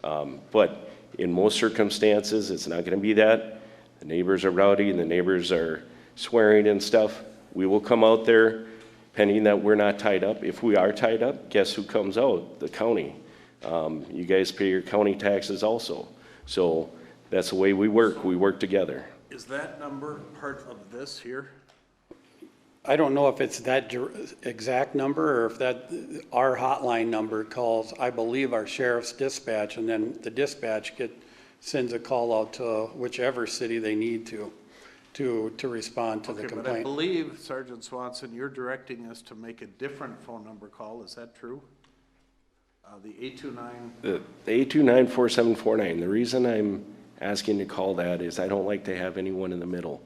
But in most circumstances, it's not going to be that. The neighbors are rowdy and the neighbors are swearing and stuff. We will come out there, pending that we're not tied up. If we are tied up, guess who comes out? The county. You guys pay your county taxes also. So that's the way we work. We work together. Is that number part of this here? I don't know if it's that exact number or if our hotline number calls, I believe, our sheriff's dispatch, and then the dispatch sends a call out to whichever city they need to. to respond to the Okay, but I complaint. believe, Sergeant Swanson, you're directing us to make a different phone number call, is that true? The 829, The 829-4749, the reason I'm asking to call that is I don't like to have anyone in the middle.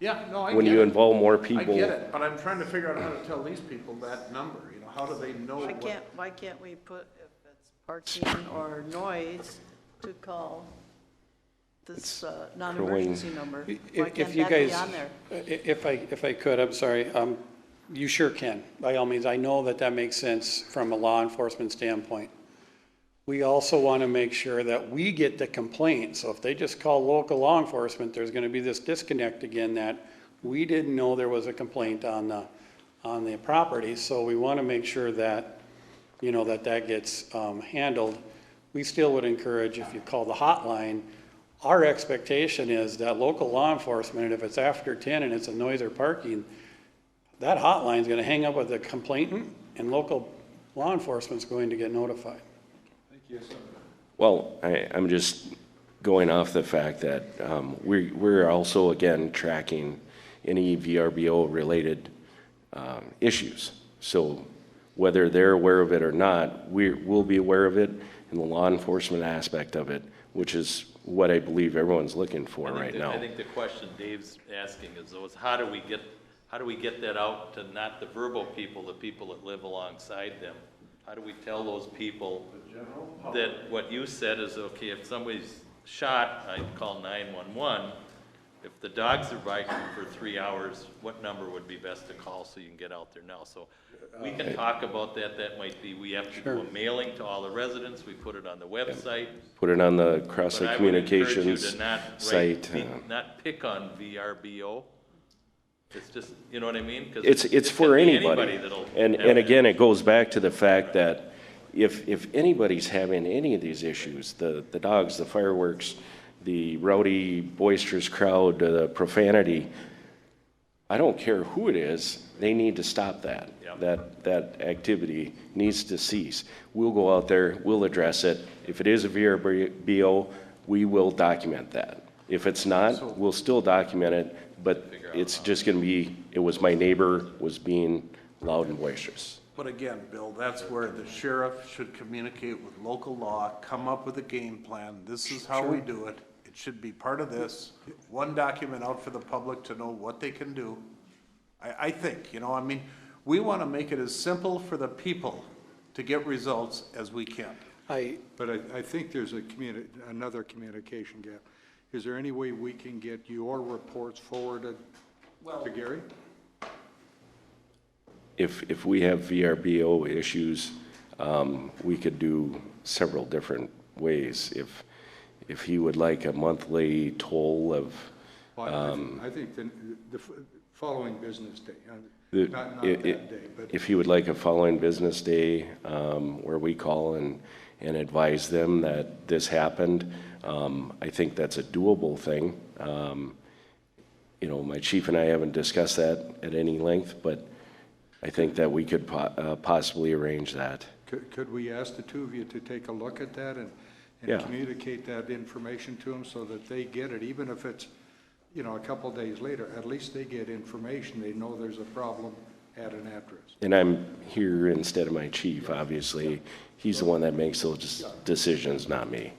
yeah, no, I When get you it. involve more I people. get it, but I'm trying to figure out how to tell these people that number, you know, how do they know what? Why can't we put, if it's parking or noise, to call this non-emergency number? Why If can't you that be guys, on there? if I could, I'm sorry, you sure can, by all means. I know that that makes sense from a law enforcement standpoint. We also want to make sure that we get the complaint. So if they just call local law enforcement, there's going to be this disconnect again that we didn't know there was a complaint on the property. So we want to make sure that, you know, that gets handled. We still would encourage, if you call the hotline, our expectation is that local law enforcement, and if it's after 10 and it's a noise or parking, that hotline's going to hang up with the complainant, and local law enforcement's going to get notified. Well, I'm just going off the fact that we're also, again, tracking any VRBO-related issues. So whether they're aware of it or not, we'll be aware of it in the law enforcement aspect of it, which is what I believe everyone's looking for right now. I think the question Dave's asking is how do we get that out to not the verbal people, the people that live alongside them? How do we tell those people that what you said is, okay, if somebody's shot, I'd call 911. If the dogs are biting for 3 hours, what number would be best to call so you can get out there now? So we can talk about that. That might be, we have to do a mailing to all the residents. We put it on the website. Put it on the But Crosswalk I would encourage you Communications to not site. not pick on VRBO. It's just, you know what I mean? 'Cause It's it for could be anybody. that'll And have again, it goes back to the fact that if anybody's having any of these issues, the dogs, the fireworks, the rowdy, boisterous crowd, the profanity, I don't care who it is, they need to stop that. That activity needs to cease. We'll go out there, we'll address it. If it is a VRBO, we will document that. If it's not, we'll still document it, but it's just gonna be, it was my neighbor was being loud and boisterous. But again, Bill, that's where the sheriff should communicate with local law, come up with a game plan. This is how we do it. It should be part of this. One document out for the public to know what they can do. I think, you know, I mean, we want to make it as simple for the people to get results as we can. But I think there's another communication gap. Is there any way we can get your reports forwarded to Gary? If we have VRBO issues, we could do several different ways. If he would like a monthly toll of, I think the following business day, not that day, but. if he would like a following business day, where we call and advise them that this happened, I think that's a doable thing. You know, my chief and I haven't discussed that at any length, but I think that we could possibly arrange that. Could we ask the two of you to take a look at that and Yeah. communicate that information to them so that they get it, even if it's, you know, a couple days later, at least they get information, they know there's a problem at an address. And I'm here instead of my chief, obviously. He's the one that makes those decisions, not me.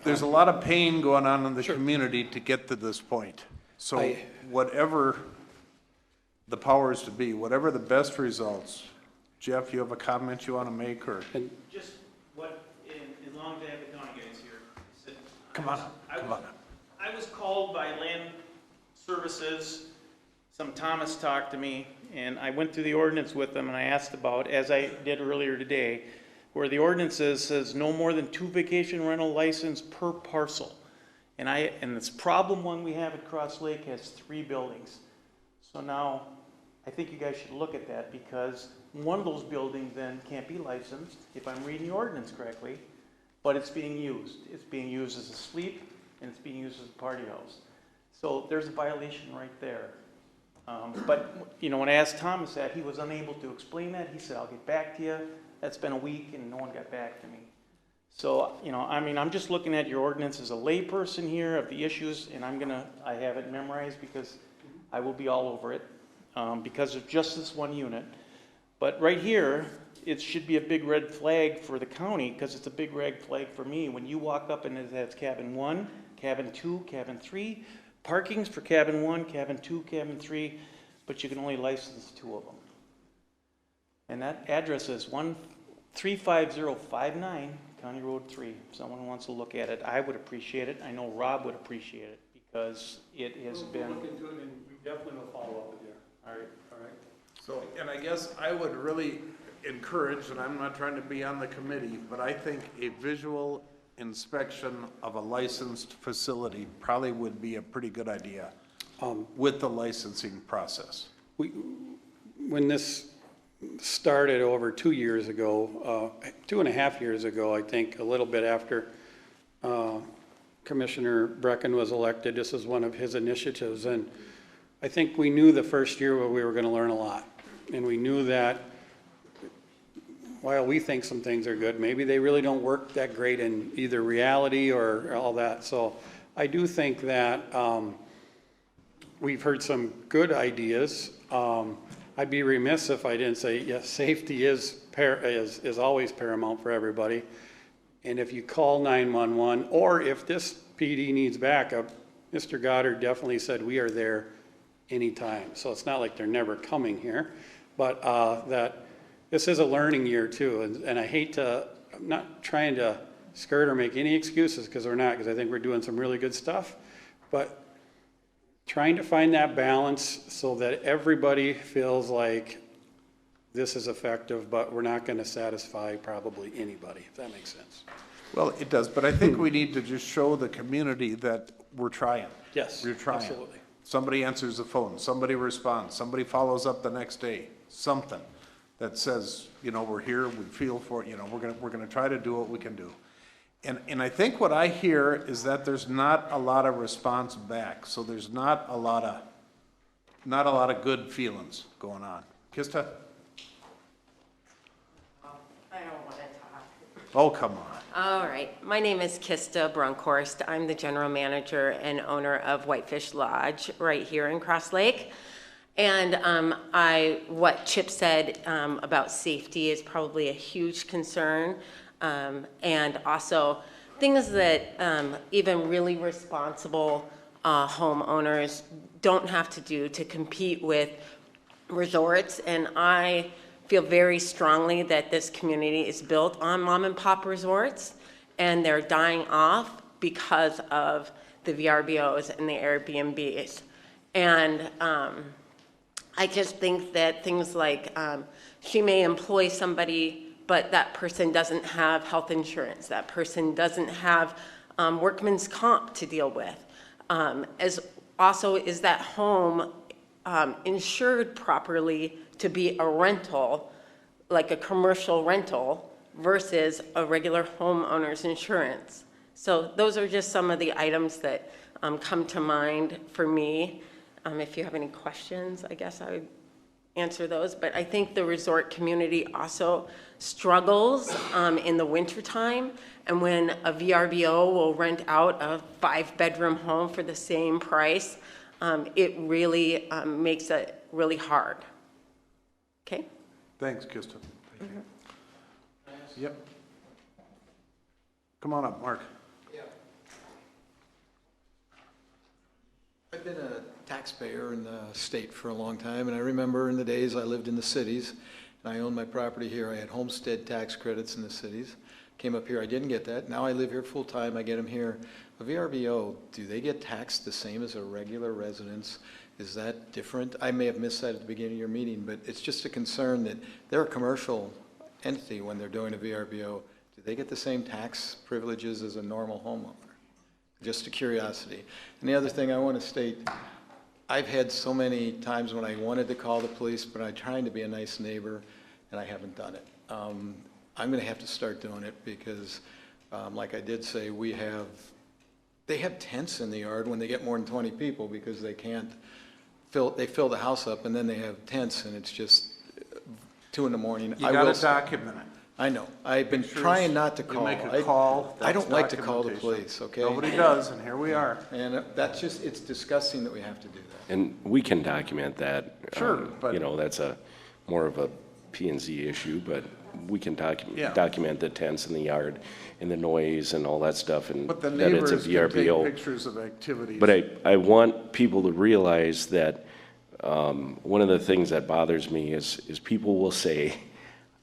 There's a lot of pain going on in the community to get to this point. So whatever the powers to be, whatever the best results. Jeff, you have a comment you want to make, or? Just what, as long as I have the county guys here. Come on, come on. I was called by Land Services, some Thomas talked to me, and I went through the ordinance with them, and I asked about, as I did earlier today, where the ordinance says no more than 2 vacation rental license per parcel. And this problem one we have at Cross Lake has 3 buildings. So now, I think you guys should look at that, because one of those buildings then can't be licensed, if I'm reading the ordinance correctly, but it's being used. It's being used as a sleep, and it's being used as a party house. So there's a violation right there. But, you know, when I asked Thomas that, he was unable to explain that. He said, I'll get back to you. That's been a week, and no one got back to me. So, you know, I mean, I'm just looking at your ordinance as a layperson here of the issues, and I have it memorized because I will be all over it, because of just this one unit. But right here, it should be a big red flag for the county, because it's a big red flag for me. When you walk up and it has cabin 1, cabin 2, cabin 3, parkings for cabin 1, cabin 2, cabin 3, but you can only license 2 of them. And that address is 35059 County Road 3. If someone wants to look at it, I would appreciate it. I know Rob would appreciate it, because it has been. We'll look into it, and we definitely will follow up with you. All right. So, and I guess I would really encourage, and I'm not trying to be on the committee, but I think a visual inspection of a licensed facility probably would be a pretty good idea with the licensing process. When this started over 2 years ago, 2.5 years ago, I think, a little bit after Commissioner Brecken was elected, this is one of his initiatives. And I think we knew the first year we were going to learn a lot. And we knew that while we think some things are good, maybe they really don't work that great in either reality or all that. So I do think that we've heard some good ideas. I'd be remiss if I didn't say, yes, safety is always paramount for everybody. And if you call 911, or if this PD needs backup, Mr. Goddard definitely said we are there anytime. So it's not like they're never coming here, but that this is a learning year too. And I hate to, I'm not trying to skirt or make any excuses, because we're not, because I think we're doing some really good stuff, but trying to find that balance so that everybody feels like this is effective, but we're not going to satisfy probably anybody, if that makes sense. Well, it does, but I think we need to just show the community that we're trying. Yes, We're trying. absolutely. Somebody answers the phone, somebody responds, somebody follows up the next day, something that says, you know, we're here, we feel for it, you know, we're gonna try to do what we can do. And I think what I hear is that there's not a lot of response back, so there's not a lot of good feelings going on. Kista? I don't want to talk. Oh, come on. All right. My name is Kista Brunkhorst. I'm the general manager and owner of Whitefish Lodge right here in Cross Lake. And what Chip said about safety is probably a huge concern. And also things that even really responsible homeowners don't have to do to compete with resorts. And I feel very strongly that this community is built on mom and pop resorts, and they're dying off because of the VRBOs and the Airbnbs. And I just think that things like she may employ somebody, but that person doesn't have health insurance. That person doesn't have workman's comp to deal with. As also, is that home insured properly to be a rental, like a commercial rental, versus a regular homeowner's insurance? So those are just some of the items that come to mind for me. If you have any questions, I guess I would answer those. But I think the resort community also struggles in the wintertime. And when a VRBO will rent out a 5-bedroom home for the same price, it really makes it really hard. Okay? Thanks, Kista. Yep. Come on up, Mark. I've been a taxpayer in the state for a long time, and I remember in the days I lived in the cities, and I owned my property here. I had homestead tax credits in the cities. Came up here, I didn't get that. Now I live here full time, I get them here. A VRBO, do they get taxed the same as a regular residence? Is that different? I may have missed that at the beginning of your meeting, but it's just a concern that they're a commercial entity when they're doing a VRBO. Do they get the same tax privileges as a normal homeowner? Just a curiosity. And the other thing I want to state, I've had so many times when I wanted to call the police, but I'm trying to be a nice neighbor, and I haven't done it. I'm going to have to start doing it because, like I did say, they have tents in the yard when they get more than 20 people because they can't they fill the house up, and then they have tents, and it's just 2 in the morning. You got to document it. I know. I've been trying not to You call. make a call, I don't that's like to call the documentation. police, okay? Nobody does, and here we are. And that's just, it's disgusting that we have to do that. And we can document that. Sure, but- You know, that's more of a P and Z issue, but we can Yeah. document the tents in the yard and the noise and all that stuff and But the that it's a neighbors can take VRBO. pictures of activities. But I want people to realize that one of the things that bothers me is people will say,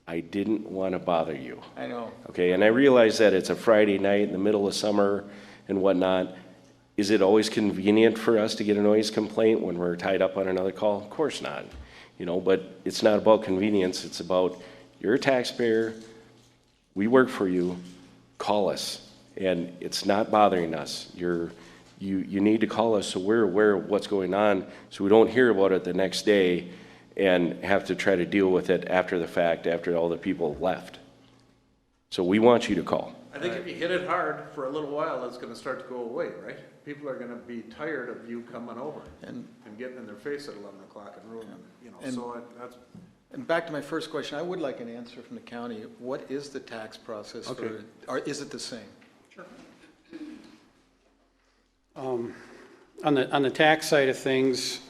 I didn't want to bother you. I know. Okay, and I realize that it's a Friday night in the middle of summer and whatnot. Is it always convenient for us to get a noise complaint when we're tied up on another call? Of course not. You know, but it's not about convenience. It's about, you're a taxpayer, we work for you, call us. And it's not bothering us. You need to call us so we're aware of what's going on, so we don't hear about it the next day and have to try to deal with it after the fact, after all the people left. So we want you to call. I think if you hit it hard for a little while, it's gonna start to go away, right? People are gonna be tired of you coming over and getting in their face at 11 o'clock and ruining, you know, And- so that's. And back to my first question, I would like an answer from the county. What is the tax process for, Okay. or is it the same? On the tax side of things,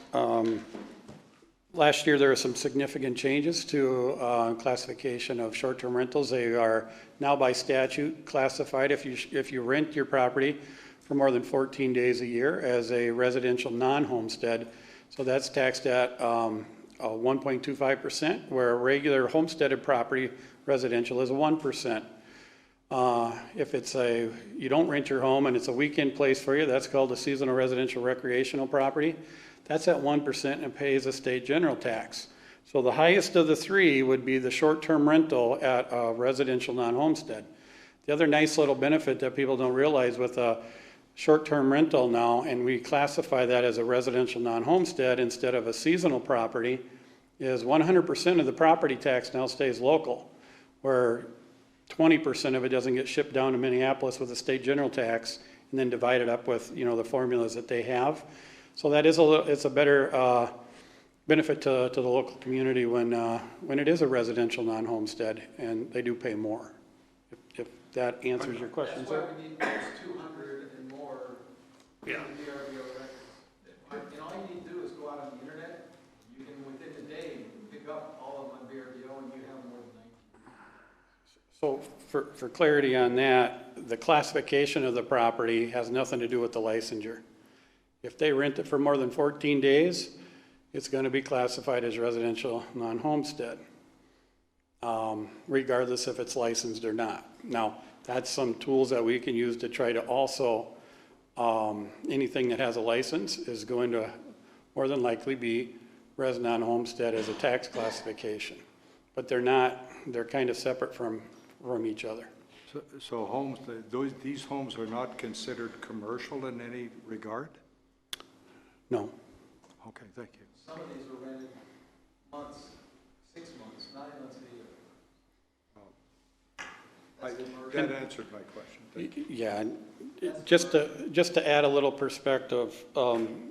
last year there were some significant changes to classification of short-term rentals. They are now by statute classified if you rent your property for more than 14 days a year as a residential non-homestead. So that's taxed at 1.25%, where a regular homesteaded property residential is a 1%. If you don't rent your home and it's a weekend place for you, that's called a seasonal residential recreational property. That's at 1% and pays a state general tax. So the highest of the three would be the short-term rental at a residential non-homestead. The other nice little benefit that people don't realize with a short-term rental now, and we classify that as a residential non-homestead instead of a seasonal property, is 100% of the property tax now stays local, where 20% of it doesn't get shipped down to Minneapolis with a state general tax and then divided up with, you know, the formulas that they have. So that is it's a better benefit to the local community when it is a residential non-homestead, and they do pay more. If that answers your question, sir. We need those 200 and more VRBO records. And all you need to do is go out on the internet. You can, within a day, pick up all of them on VRBO and you have more than 19. So for clarity on that, the classification of the property has nothing to do with the licensure. If they rent it for more than 14 days, it's going to be classified as residential non-homestead, regardless if it's licensed or not. Now, that's some tools that we can use to try to also, anything that has a license is going to more than likely be res non-homestead as a tax classification. But they're not, they're kind of separate from each other. So homes, these homes are not considered commercial in any regard? No. Okay, thank you. Some of these were rented months, 6 months, 9 months a year. That answered my question. Thank you. Yeah, and just to add a little perspective,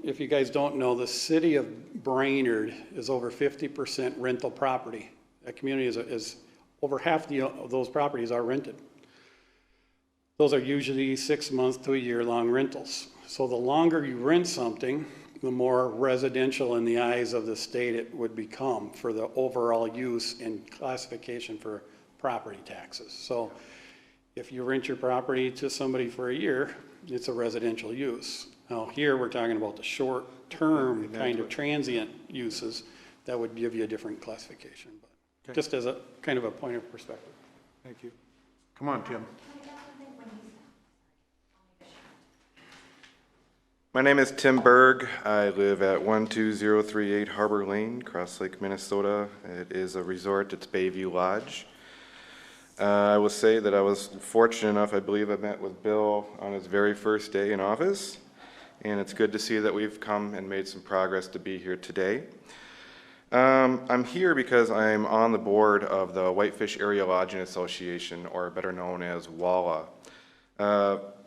if you guys don't know, the city of Brainerd is over 50% rental property. That community is over half of those properties are rented. Those are usually 6 months to a year long rentals. So the longer you rent something, the more residential in the eyes of the state it would become for the overall use and classification for property taxes. So if you rent your property to somebody for a year, it's a residential use. Now here we're talking about the short-term kind of transient uses that would give you a different classification. But just as a kind of a point of perspective. Thank you. Come on, Tim. My name is Tim Berg. I live at 12038 Harbor Lane, Cross Lake, Minnesota. It is a resort. It's Bayview Lodge. I will say that I was fortunate enough, I believe I met with Bill on his very first day in office, and it's good to see that we've come and made some progress to be here today. I'm here because I'm on the board of the Whitefish Area Lodging Association, or better known as WALA.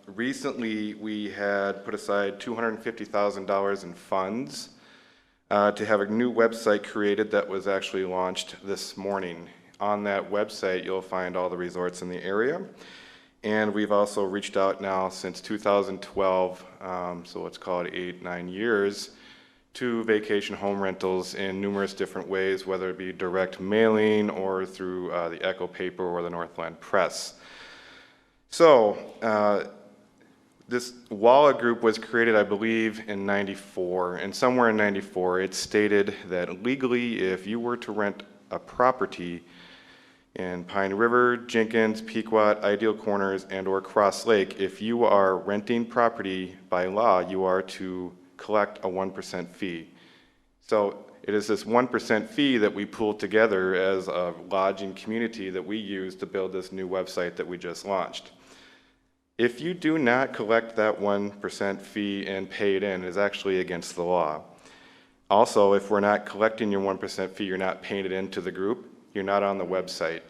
Recently, we had put aside $250,000 in funds to have a new website created that was actually launched this morning on that website, you'll find all the resorts in the area. And we've also reached out now since 2012, so let's call it 8-9 years, to vacation home rentals in numerous different ways, whether it be direct mailing or through the Echo paper or the Northland Press. So this WALA group was created, I believe, in '94, and somewhere in '94 it stated that legally if you were to rent a property in Pine River, Jenkins, Pequot, Ideal Corners, and or Cross Lake, if you are renting property by law, you are to collect a 1% fee. So it is this 1% fee that we pulled together as a lodging community that we use to build this new website that we just launched. If you do not collect that 1% fee and pay it in, it is actually against the law. Also, if we're not collecting your 1% fee, you're not paying it into the group, you're not on the website.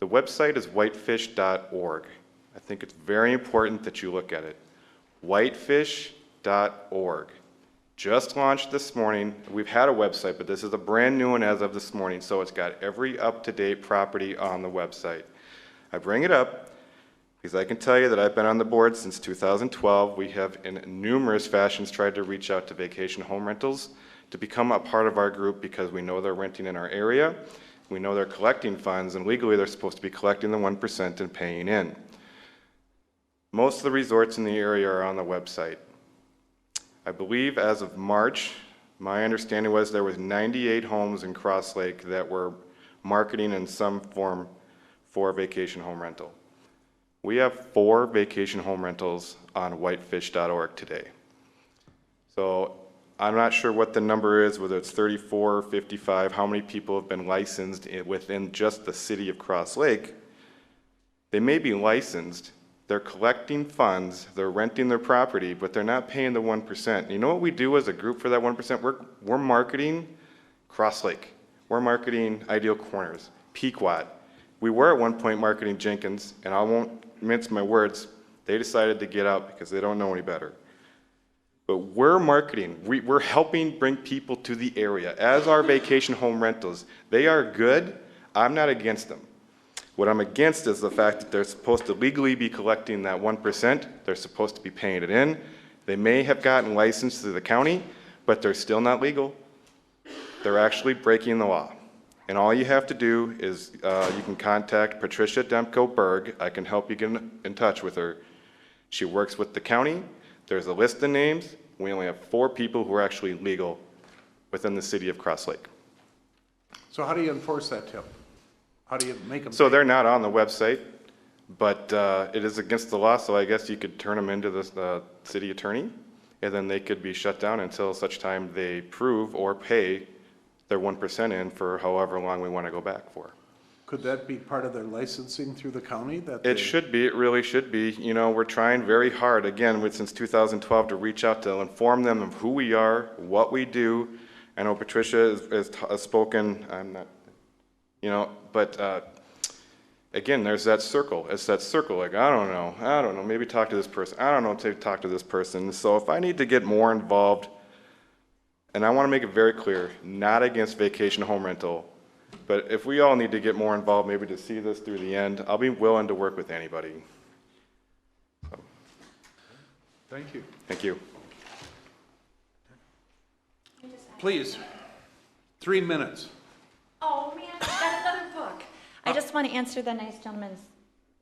The website is whitefish.org. I think it's very important that you look at it. Whitefish.org. Just launched this morning. We've had a website, but this is a brand new one as of this morning, so it's got every up-to-date property on the website. I bring it up because I can tell you that I've been on the board since 2012. We have, in numerous fashions, tried to reach out to vacation home rentals to become a part of our group because we know they're renting in our area, we know they're collecting funds, and legally they're supposed to be collecting the 1% and paying in. Most of the resorts in the area are on the website. I believe as of March, my understanding was there was 98 homes in Cross Lake that were marketing in some form for vacation home rental. We have 4 vacation home rentals on whitefish.org today. So I'm not sure what the number is, whether it's 34 or 55, how many people have been licensed within just the city of Cross Lake. They may be licensed, they're collecting funds, they're renting their property, but they're not paying the 1%. You know what we do as a group for that 1%? We're marketing Cross Lake. We're marketing Ideal Corners, Pequot. We were at one point marketing Jenkins, and I won't mince my words. They decided to get out because they don't know any better. But we're marketing, we're helping bring people to the area. As our vacation home rentals, they are good. I'm not against them. What I'm against is the fact that they're supposed to legally be collecting that 1%. They're supposed to be paying it in. They may have gotten licensed through the county, but they're still not legal. They're actually breaking the law. And all you have to do is you can contact Patricia Demko-Berg. I can help you get in touch with her. She works with the county. There's a list of names. We only have 4 people who are actually legal within the city of Cross Lake. So how do you enforce that, Tim? How do you make them? So they're not on the website, but it is against the law, so I guess you could turn them into the city attorney, and then they could be shut down until such time they prove or pay their 1% in for however long we want to go back for. Could that be part of their licensing through the county? It should be, it really should be. You know, we're trying very hard, again, since 2012, to reach out to inform them of who we are, what we do. I know Patricia has spoken, I'm not, you know, but again, there's that circle. It's that circle, like, I don't know, maybe talk to this person. I don't know, talk to this person. So if I need to get more involved, and I want to make it very clear, not against vacation home rental, but if we all need to get more involved, maybe to see this through the end, I'll be willing to work with anybody. So. Thank you. Thank you. Please, 3 minutes. Oh, man, I got another book. I just want to answer the nice gentleman's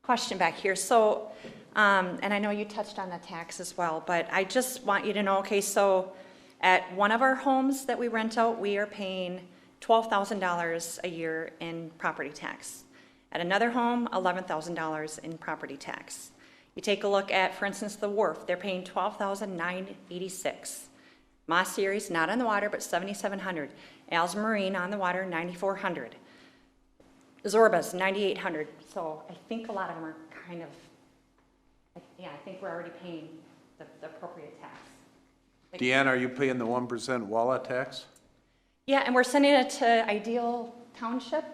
question back here. So, and I know you touched on the tax as well, but I just want you to know, okay, so at one of our homes that we rent out, we are paying $12,000 a year in property tax. At another home, $11,000 in property tax. You take a look at, for instance, the Wharf, they're paying $12,986. Moss Series, not on the water, but $7,700. Al's Marine on the water, $9,400. Zorba's, $9,800. So I think a lot of them are kind of, yeah, I think we're already paying the appropriate tax. Deanne, are you paying the 1% WALA tax? Yeah, and we're sending it to Ideal Township.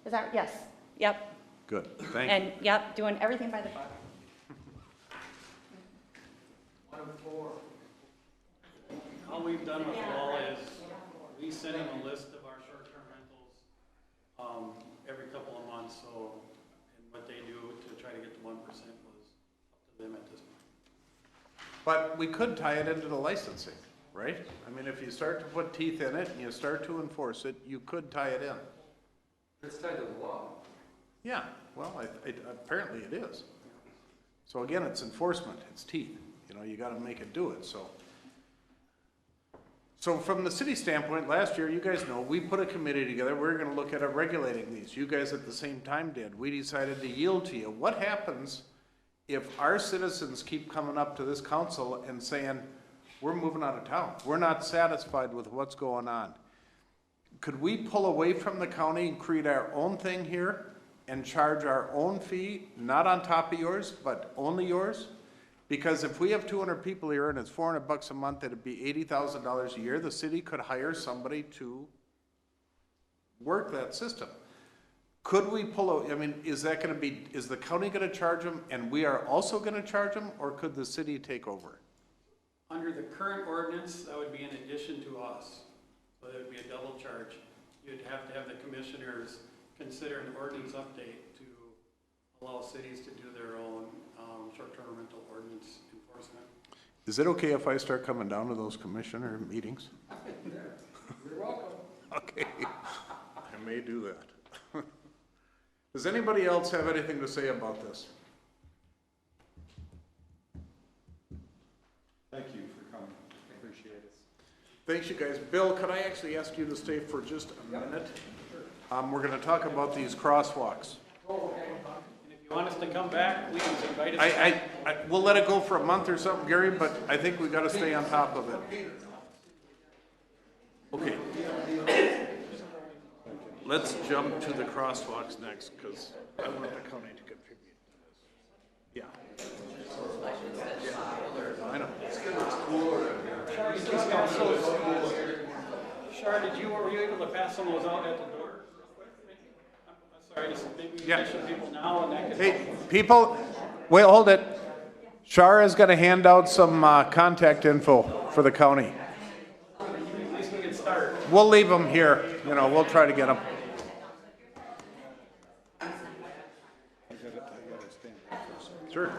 Is that, yes, yep. Good, thank you. And, yep, doing everything by the book. All we've done with WALA is we send them a list of our short-term rentals every couple of was up to them at this point. But we could tie it into the licensing, right? I mean, if you start to put teeth in it and you start to enforce it, you could tie it in. It's tied to the law. Yeah, well, apparently it is. So again, it's enforcement, it's teeth, you know, you gotta make it do it, so. So from the city standpoint, last year, you guys know, we put a committee together, we were gonna look at regulating these. You guys at the same time did. We decided to yield to you. What happens if our citizens keep coming up to this council and saying, we're moving out of town, we're not satisfied with what's going on? Could we pull away from the county and create our own thing here and charge our own fee, not on top of yours, but only yours? Because if we have 200 people here and it's $400 a month, it'd be $80,000 a year. The city could hire somebody to work that system. Could we I mean, is the county gonna charge them and we are also gonna charge them, or could the city take over? Under the current ordinance, that would be in addition to us. So there would be a double charge. You'd have to have the commissioners consider an ordinance update to allow cities to do their own short-term rental ordinance enforcement. Is it okay if I start coming down to those commissioner meetings? You're welcome. Okay, I may do that. Does anybody else have anything to say about this? Thank you for coming. I appreciate it. Thanks, you guys. Bill, could I actually ask you to stay for just a minute? We're gonna talk about these crosswalks. And if you want us to come back, please invite us. We'll let it go for a month or something, Gary, but I think we gotta stay on top of it. Okay. Let's jump to the crosswalks next, because I want the county to contribute to this. Yeah. I know. Shar, were you able to pass some of those out at the door? I'm sorry, maybe we can get some people now and that could. Hey, people, wait, hold it. Shar is gonna hand out some contact info for the county. At least we can start. We'll leave them here, you know, we'll try to get them. Sure.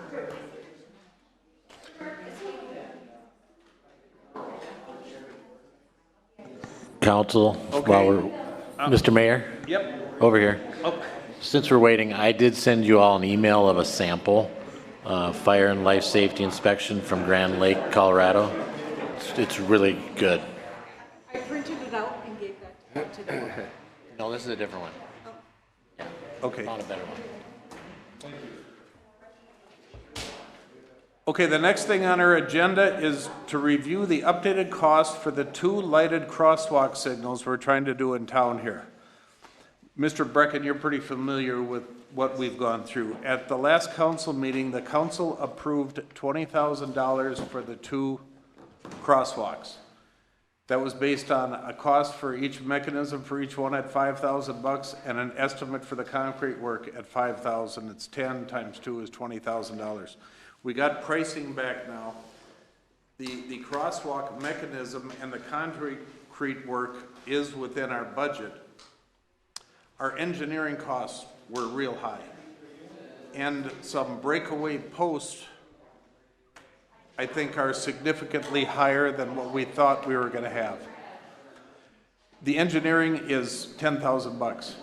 Council, while we're, Mr. Mayor, Yep. over here. Oh. Since we're waiting, I did send you all an email of a sample, fire and life safety inspection from Grand Lake, Colorado. It's really good. I printed it out and gave that to them. No, this is a different one. Yeah, Okay. found a better one. Okay, the next thing on our agenda is to review the updated cost for the 2 lighted crosswalk signals we're trying to do in town here. Mr. Brecken, you're pretty familiar with what we've gone through. At the last council meeting, the council approved $20,000 for the 2 crosswalks. That was based on a cost for each mechanism for each one at $5,000 and an estimate for the concrete work at $5,000. It's 10 times 2 is $20,000. We got pricing back now. The crosswalk mechanism and the concrete work is within our budget. Our engineering costs were real high. And some breakaway posts, I think, are significantly higher than what we thought we were gonna have. The engineering is $10,000.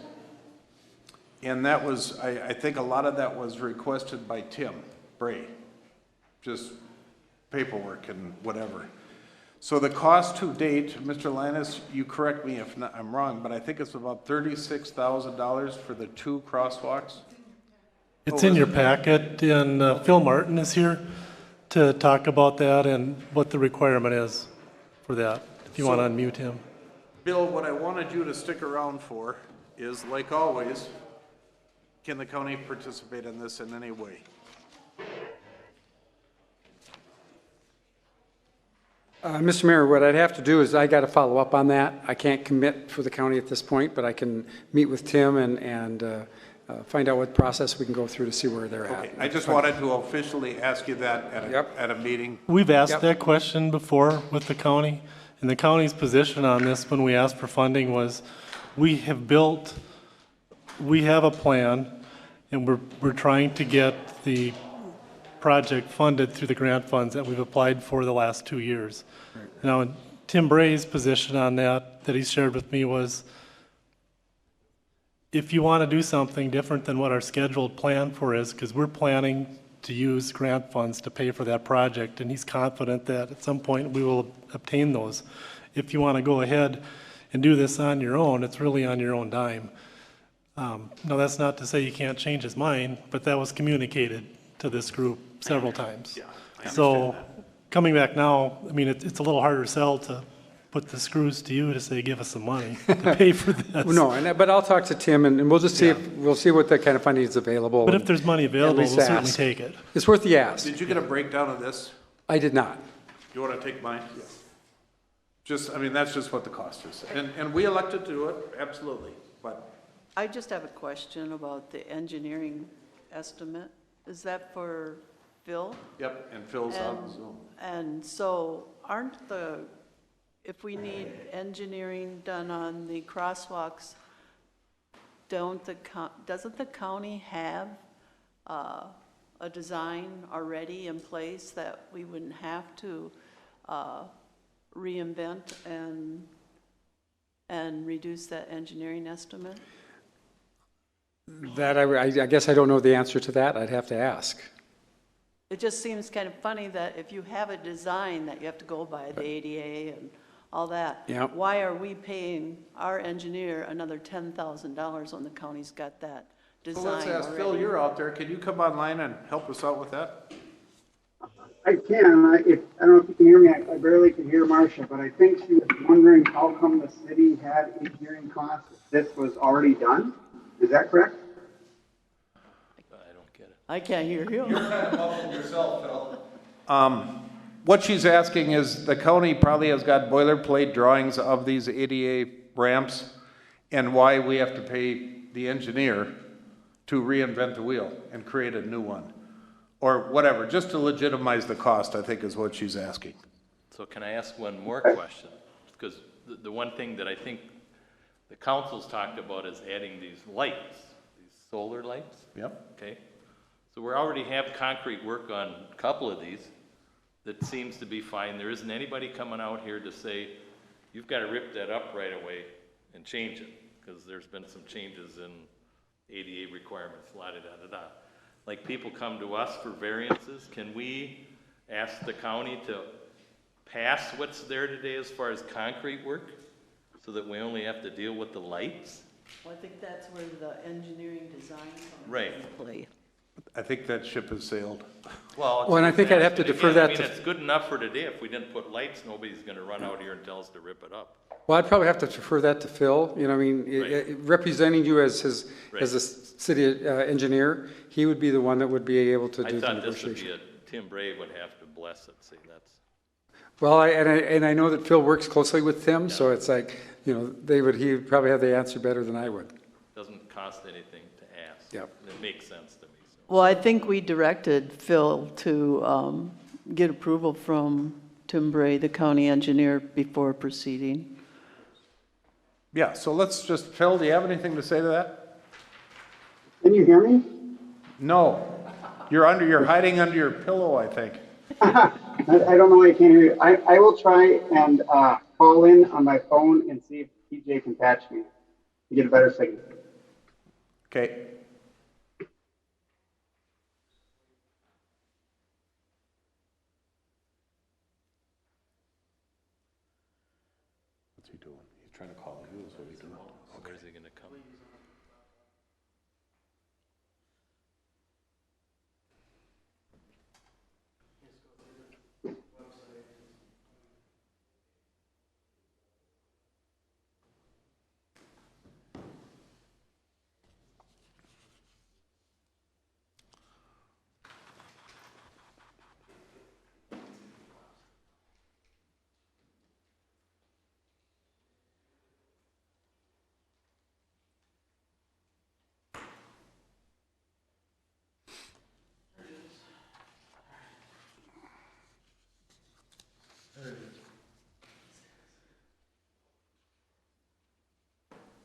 And that was, I think a lot of that was requested by Tim Bray. Just paperwork and whatever. So the cost to date, Mr. Linus, you correct me if I'm wrong, but I think it's about $36,000 for the 2 crosswalks. It's in your packet, and Phil Martin is here to talk about that and what the requirement is for that, if you want to unmute him. Bill, what I wanted you to stick around for is, like always, can the county participate in this in any way? Mr. Mayor, what I'd have to do is I got to follow up on that. I can't commit for the county at this point, but I can meet with Tim and find out what process we can go through to see where they're at. Okay, I just wanted to officially ask you that at a meeting. We've asked that question before with the county, and the county's position on this when we asked for funding was we have a plan, And we're trying to get the project funded through the grant funds that we've applied for the last 2 years. Now, Tim Bray's position on that he shared with me was, if you want to do something different than what our scheduled plan for is, because we're planning to use grant funds to pay for that project, and he's confident that at some point we will obtain those. If you want to go ahead and do this on your own, it's really on your own dime. Now, that's not to say you can't change his mind, but that was communicated to this group several times. So, coming back now, I mean, it's a little harder sell to put the screws to you to say, give us some money to pay for this. No, but I'll talk to Tim, and we'll just see we'll see what that kind of funding is available. But if there's money available, least we'll certainly ask. take it. It's worth the ask. Did you get a breakdown of this? I did not. You want to take mine? Yes. Just, I mean, that's just what the cost is. And we elected to do it, absolutely, but. I just have a question about the engineering estimate. Is that for Phil? Yep, and Phil's on Zoom. And so if we need engineering done on the crosswalks, doesn't the county have a design already in place that we wouldn't have to reinvent and reduce that engineering estimate? That I guess I don't know the answer to that. I'd have to ask. It just seems kind of funny that if you have a design that you have to go by, the ADA and all that, Yep. why are we paying our engineer another $10,000 when the county's got that design Well, let's ask Phil, already? you're out there. Can you come online and help us out with that? I can. I don't know if you can hear me. I barely can hear Marcia, but I think she was wondering how come the city had engineering costs if this was already done. Is that correct? I don't get it. I can't hear you. You're kind of muffled yourself, Phil. What she's asking is, the county probably has got boilerplate drawings of these ADA ramps, and why we have to pay the engineer to reinvent the wheel and create a new one. Or whatever, just to legitimize the cost, I think is what she's asking. So can I ask one more question? Because the one thing that I think the council's talked about is adding these lights, these solar lights. Yep. Okay. So we already have concrete work on a couple of these that seems to be fine. There isn't anybody coming out here to say, you've got to rip that up right away and change it, because there's been some changes in ADA requirements, la-da-da-da-da. Like, people come to us for variances. Can we ask the county to pass what's there today as far as concrete work, so that we only have to deal with the lights? Well, I think that's where the engineering design comes Right. into play. I think that ship has sailed. Well, And I think I'd have to defer that to. I mean, it's good enough for today. If we didn't put lights, nobody's gonna run out here and tell us to rip it up. Well, I'd probably have to defer that to Phil. You know, I mean, representing you as as a city engineer, he would be the one that would be able to I do the thought this would negotiation. be Tim Bray would have to bless it, see, that's. Well, I know that Phil works closely with Tim, so it's like, you know, he would probably have the answer better than I would. Doesn't cost anything to ask. Yep. It makes sense to me. Well, I think we directed Phil to get approval from Tim Bray, the county engineer, before proceeding. Yeah, so let's just, Phil, do you have anything to say to that? Can you hear me? No. You're hiding under your pillow, I think. I don't know why I can't hear you. I will try and call in on my phone and see if TJ can patch me to get a better signal. Okay. What's he doing? He's trying to call you, is what he's doing. Where is he gonna come?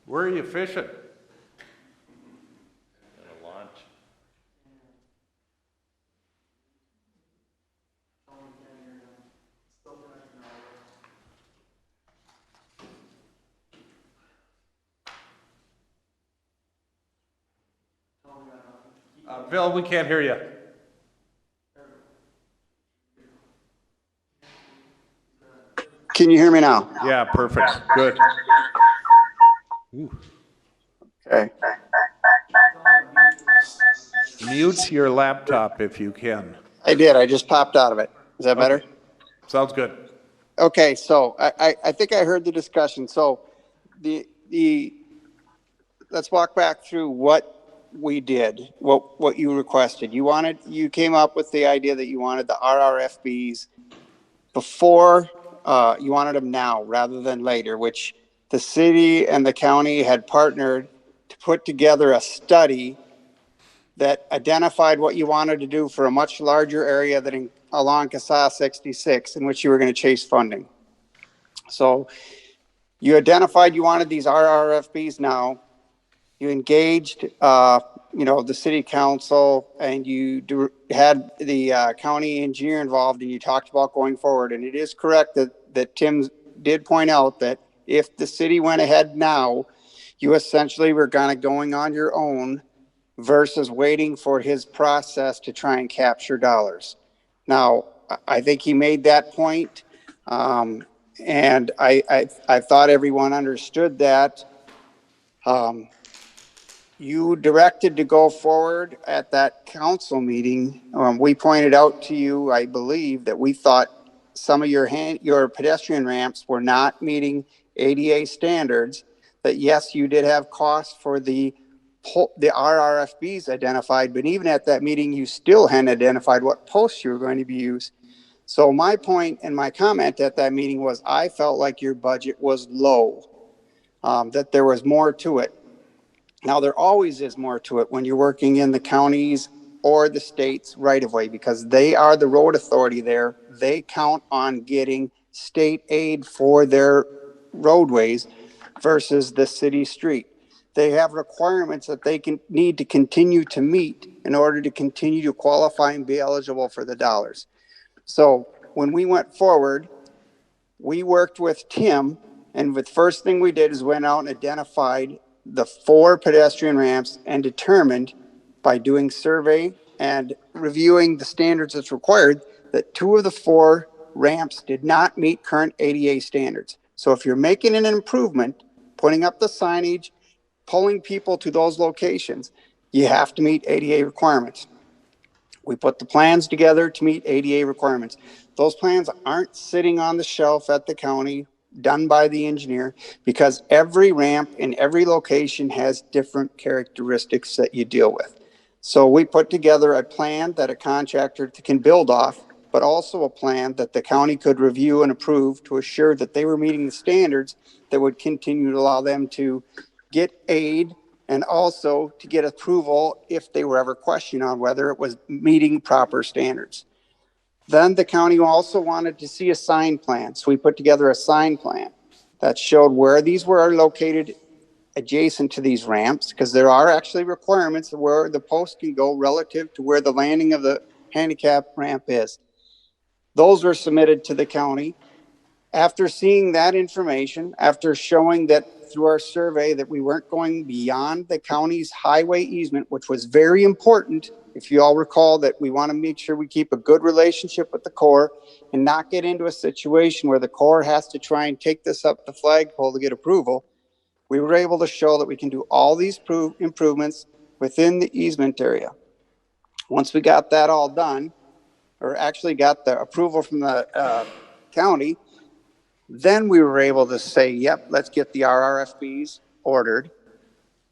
Where are you fishing? Gonna launch. Bill, we can't hear you. Can you hear me now? Yeah, perfect. Good. Ooh. Okay. Mute your laptop if you can. I did. I just popped out of it. Is that better? Okay. Sounds good. Okay, so I think I heard the discussion. So the let's walk back through what we did, what you requested. You came up with the idea that you wanted the RRFBs before, you wanted them now rather than later, which the city and the county had partnered to put together a study that identified what you wanted to do for a much larger area than along CASA 66, in which you were going to chase funding. So you identified you wanted these RRFBs now. You engaged, the city council, and you had the county engineer involved, and you talked about going forward. And it is correct that Tim did point out that if the city went ahead now, you essentially were going on your own versus waiting for his process to try and capture dollars. Now, I think he made that point, and I thought everyone understood that. You directed to go forward at that council meeting. We pointed out to you, I believe, that we thought some of your pedestrian ramps were not meeting ADA standards, that yes, you did have costs for the RRFBs identified, but even at that meeting, you still hadn't identified what posts you were going to be used. So my point and my comment at that meeting was I felt like your budget was low, that there was more to it. Now, there always is more to it when you're working in the counties or the states right of way, because they are the road authority there. They count on getting state aid for their roadways versus the city street. They have requirements that they need to continue to meet in order to continue to qualify and be eligible for the dollars. So when we went forward, we worked with Tim, and the first thing we did is went out and identified the 4 pedestrian ramps and determined by doing survey and reviewing the standards that's required that 2 of the 4 ramps did not meet current ADA standards. So if you're making an improvement, putting up the signage, pulling people to those locations, you have to meet ADA requirements. We put the plans together to meet ADA requirements. Those plans aren't sitting on the shelf at the county, done by the engineer, because every ramp in every location has different characteristics that you deal with. So we put together a plan that a contractor can build off, but also a plan that the county could review and approve to assure that they were meeting the standards that would continue to allow them to get aid and also to get approval if they were ever questioned on whether it was meeting proper standards. Then the county also wanted to see a sign plan. So we put together a sign plan that showed where these were located adjacent to these ramps, because there are actually requirements of where the post can go relative to where the landing of the handicap ramp is. Those were submitted to the county. After seeing that information, after showing that through our survey that we weren't going beyond the county's highway easement, which was very important, if you all recall that we want to make sure we keep a good relationship with the Corps and not get into a situation where the Corps has to try and take this up the flagpole to get approval, we were able to show that we can do all these improvements within the easement area. Once we got that all done, or actually got the approval from the county, then we were able to say, yep, let's get the RRFBs ordered.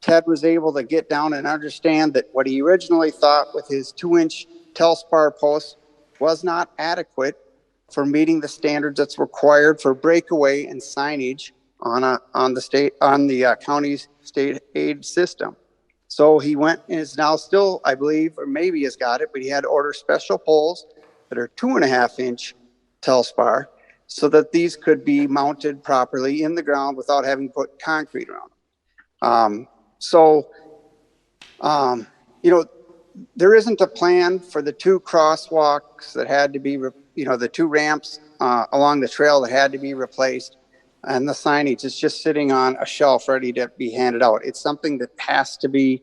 Ted was able to get down and understand that what he originally thought with his 2-inch Telspar post was not adequate for meeting the standards that's required for breakaway and signage on the county's state aid system. So he went and is now still, I believe, or maybe has got it, but he had to order special poles that are 2.5-inch Telspar so that these could be mounted properly in the ground without having to put concrete around them. There isn't a plan for the 2 crosswalks that had to be, the 2 ramps along the trail that had to be replaced, and the signage is just sitting on a shelf ready to be handed out. It's something that has to be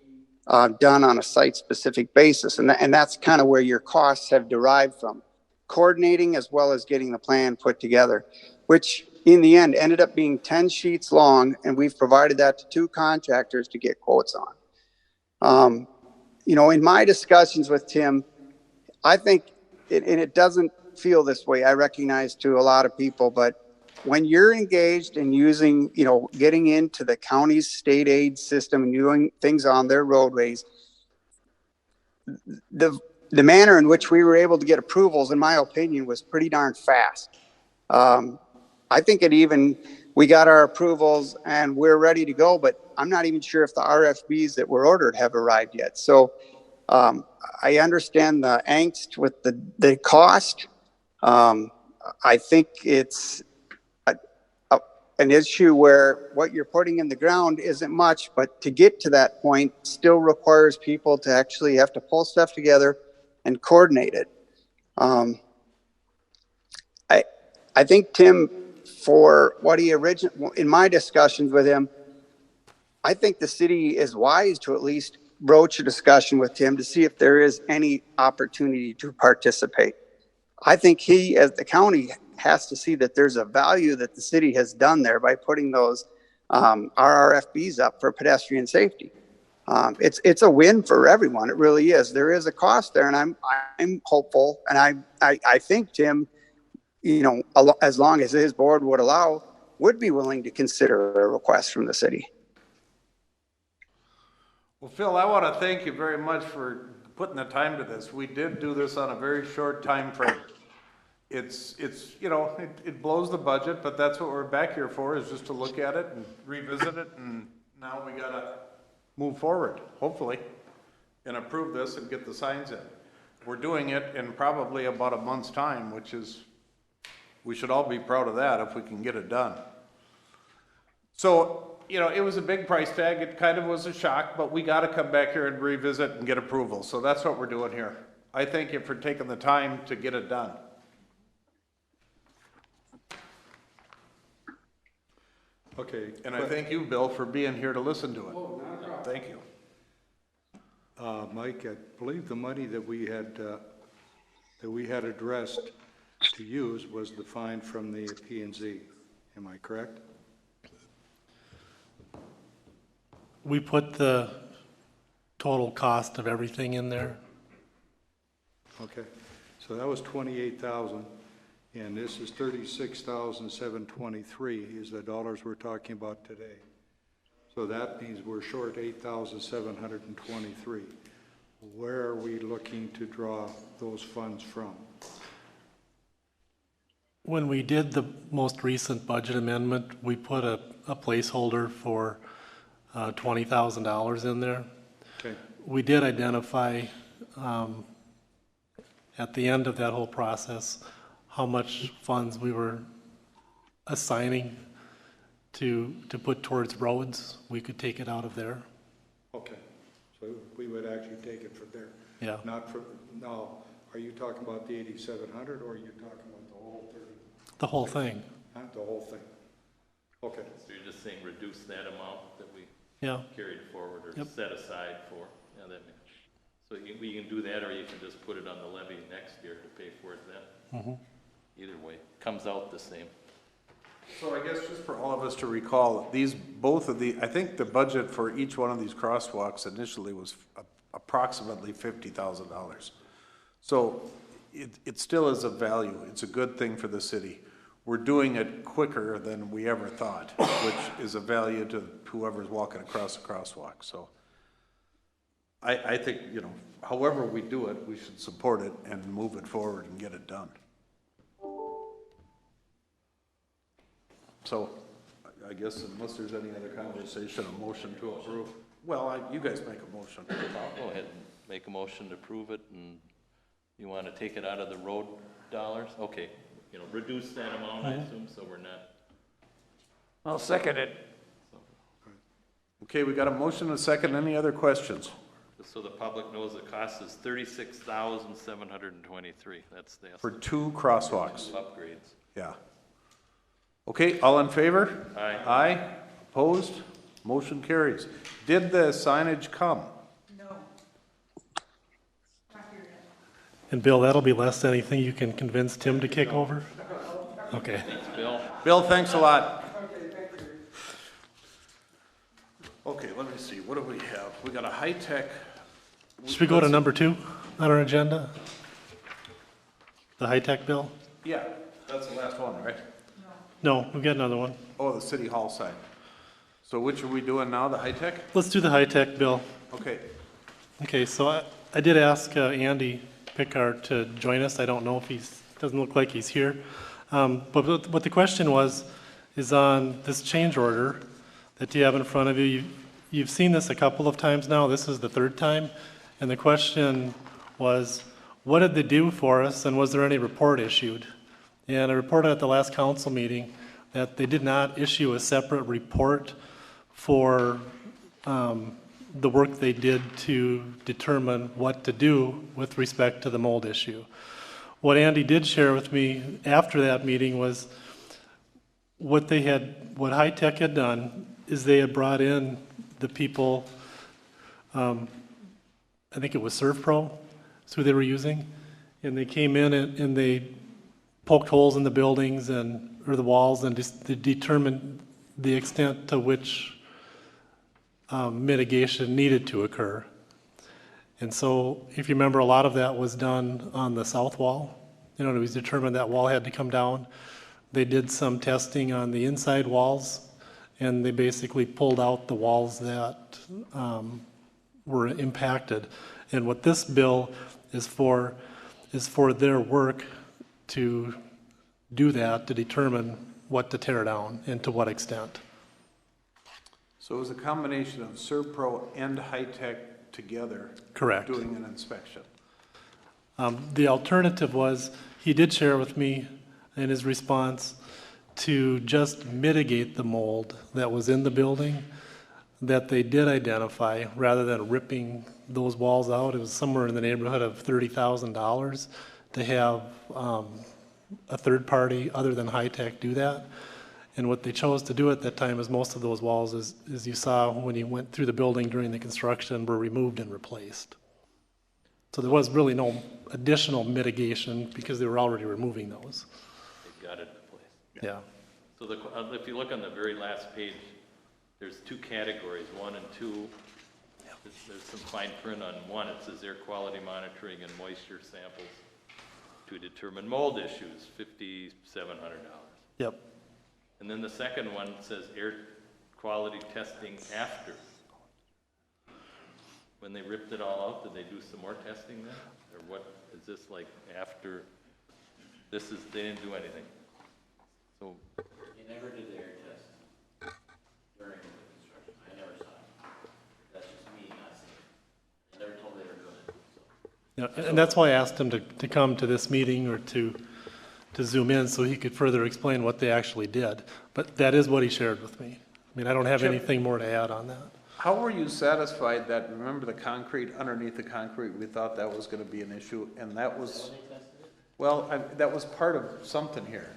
done on a site-specific basis. And that's kind of where your costs have derived from. Coordinating as well as getting the plan put together, which in the end ended up being 10 sheets long, and we've provided that to 2 contractors to get quotes on. You know, in my discussions with Tim, I think, and it doesn't feel this way, I recognize to a lot of people, but when you're engaged in using, you know, getting into the county's state aid system and doing things on their roadways, the manner in which we were able to get approvals, in my opinion, was pretty darn fast. I think we got our approvals and we're ready to go, but I'm not even sure if the RFBs that were ordered have arrived yet. So I understand the angst with the cost. I think it's an issue where what you're putting in the ground isn't much, but to get to that point still requires people to actually have to pull stuff together and coordinate it. I think Tim, for what he in my discussions with him, I think the city is wise to at least broach a discussion with Tim to see if there is any opportunity to participate. I think he, as the county, has to see that there's a value that the city has done there by putting those RRFBs up for pedestrian safety. It's a win for everyone. It really is. There is a cost there, and I'm hopeful, and I think Tim, you know, as long as his board would allow, would be willing to consider a request from the city. Well, Phil, I want to thank you very much for putting the time to this. We did do this on a very short time frame. It's you know, it blows the budget, but that's what we're back here for, is just to look at it and revisit it, and now we gotta move forward, hopefully, and approve this and get the signs in. We're doing it in probably about a month's time, which is, we should all be proud of that if we can get it done. So, you know, it was a big price tag. It kind of was a shock, but we got to come back here and revisit and get approval. So that's what we're doing here. I thank you for taking the time to get it done. Okay. And I thank you, Bill, for being here to listen to it. Oh, not a problem. Thank you. Mike, I believe the money that we had addressed to use was the fine from the P&Z. Am I correct? We put the total cost of everything in there. Okay, so that was 28,000, and this is 36,723 is the dollars we're talking about today. So that means we're short 8,723. Where are we looking to draw those funds from? When we did the most recent budget amendment, we put a placeholder for $20,000 in there. Okay. We did identify at the end of that whole process how much funds we were assigning to put towards roads. We could take it out of there. Okay, so we would actually take it from there. Yeah. Not from, now, are you talking about the 8,700 or are you talking about the whole 30? The whole thing. Huh? The whole thing. Okay. So you're just saying reduce that amount that we carried forward or set aside for, yeah, that makes, so we can do that, or you can just put it on the levy next year to pay for it then. Either way, comes out the same. So I guess just for all of us to recall, I think the budget for each one of these crosswalks initially was approximately $50,000. So it still is of value. It's a good thing for the city. We're doing it quicker than we ever thought, which is a value to whoever's walking across the crosswalk. So I think, you know, however we do it, we should support it and move it forward and get it done. So I guess unless there's any other conversation, a motion to approve. Well, you guys make a motion. I'll go ahead and make a motion to approve it, and you want to take it out of the road dollars? Okay, you know, reduce that amount, I assume, so we're not. I'll second it. Okay, we got a motion and a second. Any other questions? Just so the public knows, the cost is $36,723. That's the estimate. For 2 crosswalks. Upgrades. Yeah. Okay, all in favor? Aye. Aye. Opposed? Motion carries. Did the signage come? No. And Bill, that'll be less than anything you can convince Tim to kick over? Okay. Thanks, Bill. Bill, thanks a lot. Okay, let me see, what do we have? We got a high-tech. Should we go to number 2 on our agenda? The high-tech bill? Yeah, that's the last one, right? No, we've got another one. Oh, the city hall side. So which are we doing now, the high-tech? Let's do the high-tech bill. Okay. Okay, so I did ask Andy Pickard to join us. I don't know if doesn't look like he's here. But what the question was, is on this change order that you have in front of you. You've seen this a couple of times now. This is the third time. And the question was, what did they do for us, and was there any report issued? And I reported at the last council meeting that they did not issue a separate report for the work they did to determine what to do with respect to the mold issue. What Andy did share with me after that meeting was what High Tech had done is they had brought in the people, I think it was ServPro, that's who they were using, and they came in and they poked holes in the buildings or the walls and just determined the extent to which mitigation needed to occur. And so, if you remember, a lot of that was done on the south wall. It was determined that wall had to come down. They did some testing on the inside walls, and they basically pulled out the walls that were impacted. And what this bill is for their work to do that, to determine what to tear down and to what extent. So it was a combination of ServPro and High Tech together. Correct. Doing an inspection. The alternative was, he did share with me in his response to just mitigate the mold that was in the building that they did identify, rather than ripping those walls out. It was somewhere in the neighborhood of $30,000 to have a third party other than High Tech do that. And what they chose to do at that time is most of those walls, as you saw when you went through the building during the construction, were removed and replaced. So there was really no additional mitigation because they were already removing those. They got it in place. Yeah. So if you look on the very last page, there's 2 categories, 1 and 2. There's some fine print on 1. It says air quality monitoring and moisture samples to determine mold issues, $5,700. Yep. And then the second one says air quality testing after. When they ripped it all out, did they do some more testing then? Or what, is this like after, they didn't do anything? So. You never did the air test during the construction. I never saw it. That's just me not seeing it. I never told they were doing it. So. Yeah, and that's why I asked him to come to this meeting or to zoom in so he could further explain what they actually did. But that is what he shared with me. I mean, I don't have anything more to add on that. How were you satisfied that, remember the concrete, underneath the concrete, we thought that was gonna be an issue, and that was, well, that was part of something here.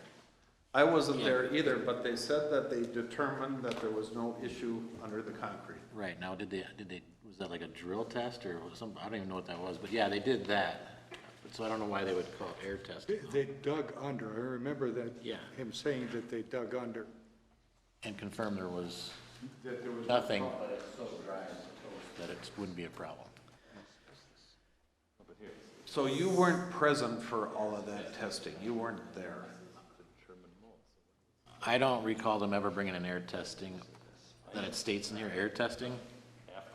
I wasn't there either, but they said that they determined that there was no issue under the concrete. Right, now did they, was that like a drill test or some, I don't even know what that was, but yeah, they did that. So I don't know why they would call it air testing. They dug under. I remember that, Yeah. him saying that they dug under. And confirmed there was That there was nothing, but it's so dry that it wouldn't be a problem. So you weren't present for all of that testing, you weren't there. I don't recall them ever bringing an air testing, that it states in here, air testing.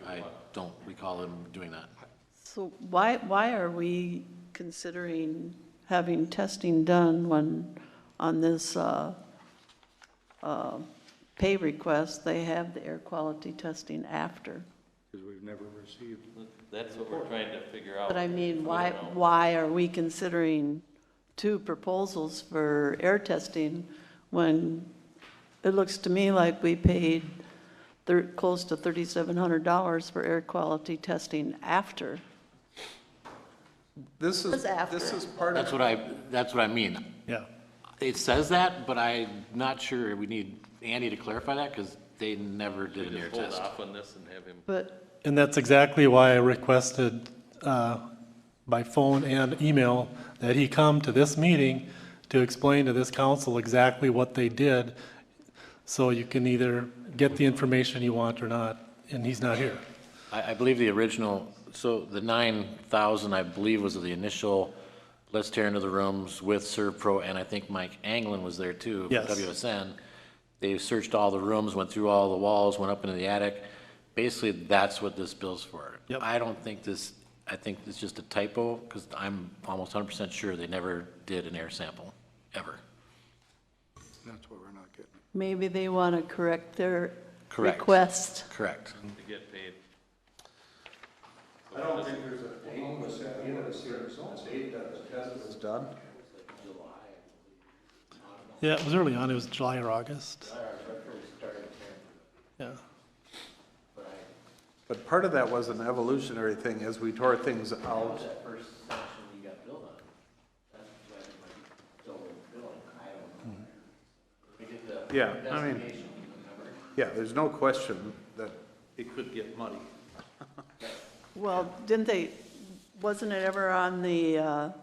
I don't recall them doing that. So why are we considering having testing done when on this pay request, they have the air quality testing after? Because we've never received. That's what we're trying to figure out. But I mean, why are we considering 2 proposals for air testing when it looks to me like we paid close to $3,700 for air quality testing after? This is part of. That's what I mean. Yeah. It says that, but I'm not sure, we need Andy to clarify that, because they never did an air test. Hold off on this and have him. But And that's exactly why I requested by phone and email that he come to this meeting to explain to this council exactly what they did, so you can either get the information you want or not, and he's not here. I believe the original, so the 9,000, I believe, was the initial, let's tear into the rooms with ServPro, and I think Mike Anglin was there too. Yes. WSN. They searched all the rooms, went through all the walls, went up into the attic. Basically, that's what this bill's for. Yep. I don't think this, I think it's just a typo, because I'm almost 100% sure they never did an air sample, ever. That's what we're not getting. Maybe they want to correct their Correct. request. Correct. To get paid. I don't think there's a date was set either this year, so a date that the test was done. Yeah, it was early on, it was July or August. Yeah. But part of that was an evolutionary thing as we tore things out. That first section you got billed on. That's why it might be still billing, I don't know. We did the Yeah, I mean, investigation, remember? yeah, there's no question that it could get muddy. Well, didn't they, wasn't it ever on the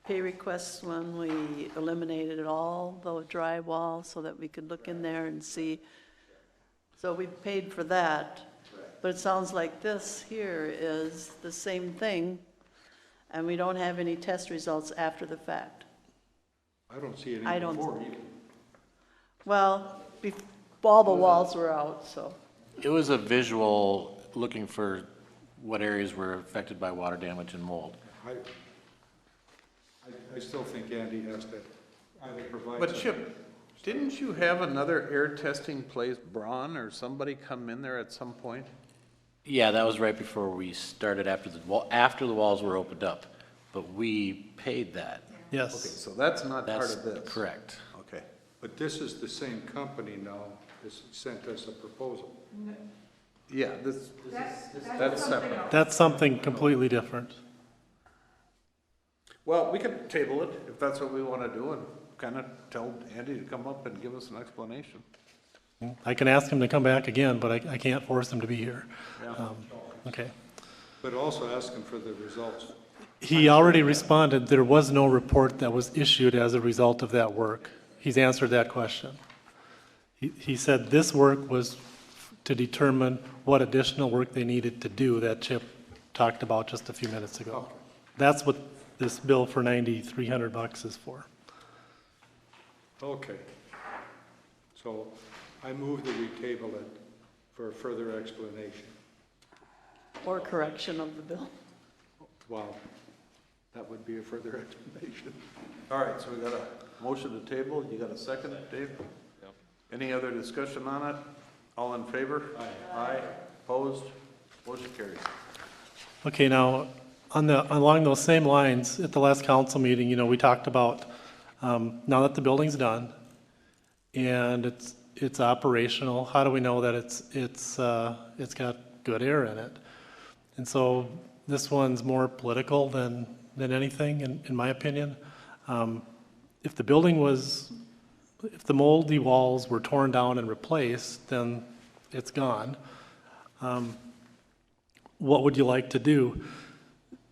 pay requests when we eliminated all the drywall so that we could look in there and see? So we paid for that, but it sounds like this here is the same thing, and we don't have any test results after the fact. I don't see I any don't- before either. Well, all the walls were out, so. It was a visual looking for what areas were affected by water damage and mold. I still think Andy has to either provide. But some- Chip, didn't you have another air testing place, Braun, or somebody come in there at some point? Yeah, that was right before we started after the walls were opened up, but we paid that. Okay, Yes. so that's not part That's of this. correct. Okay. But this is the same company now that sent us a proposal. Yeah, that's separate. That's something completely different. Well, we can table it if that's what we want to do and kind of tell Andy to come up and give us an explanation. I can ask him to come back again, but I can't force him to be here. Yeah. Okay. But also asking for the results. He already responded, there was no report that was issued as a result of that work. He's answered that question. He said this work was to determine what additional work they needed to do that Chip talked about just a few minutes ago. That's what this bill for $9,300 is for. Okay. So I move that we table it for further explanation. Or correction of the bill. Wow, that would be a further explanation. All right, so we got a motion to table. You got a second, Dave? Yep. Any other discussion on it? All in favor? Aye. Opposed? Motion carries. Okay, now, along those same lines, at the last council meeting, we talked about, now that the building's done and it's operational, how do we know that it's got good air in it? And so this one's more political than anything, in my opinion. If the moldy walls were torn down and replaced, then it's gone. What would you like to do?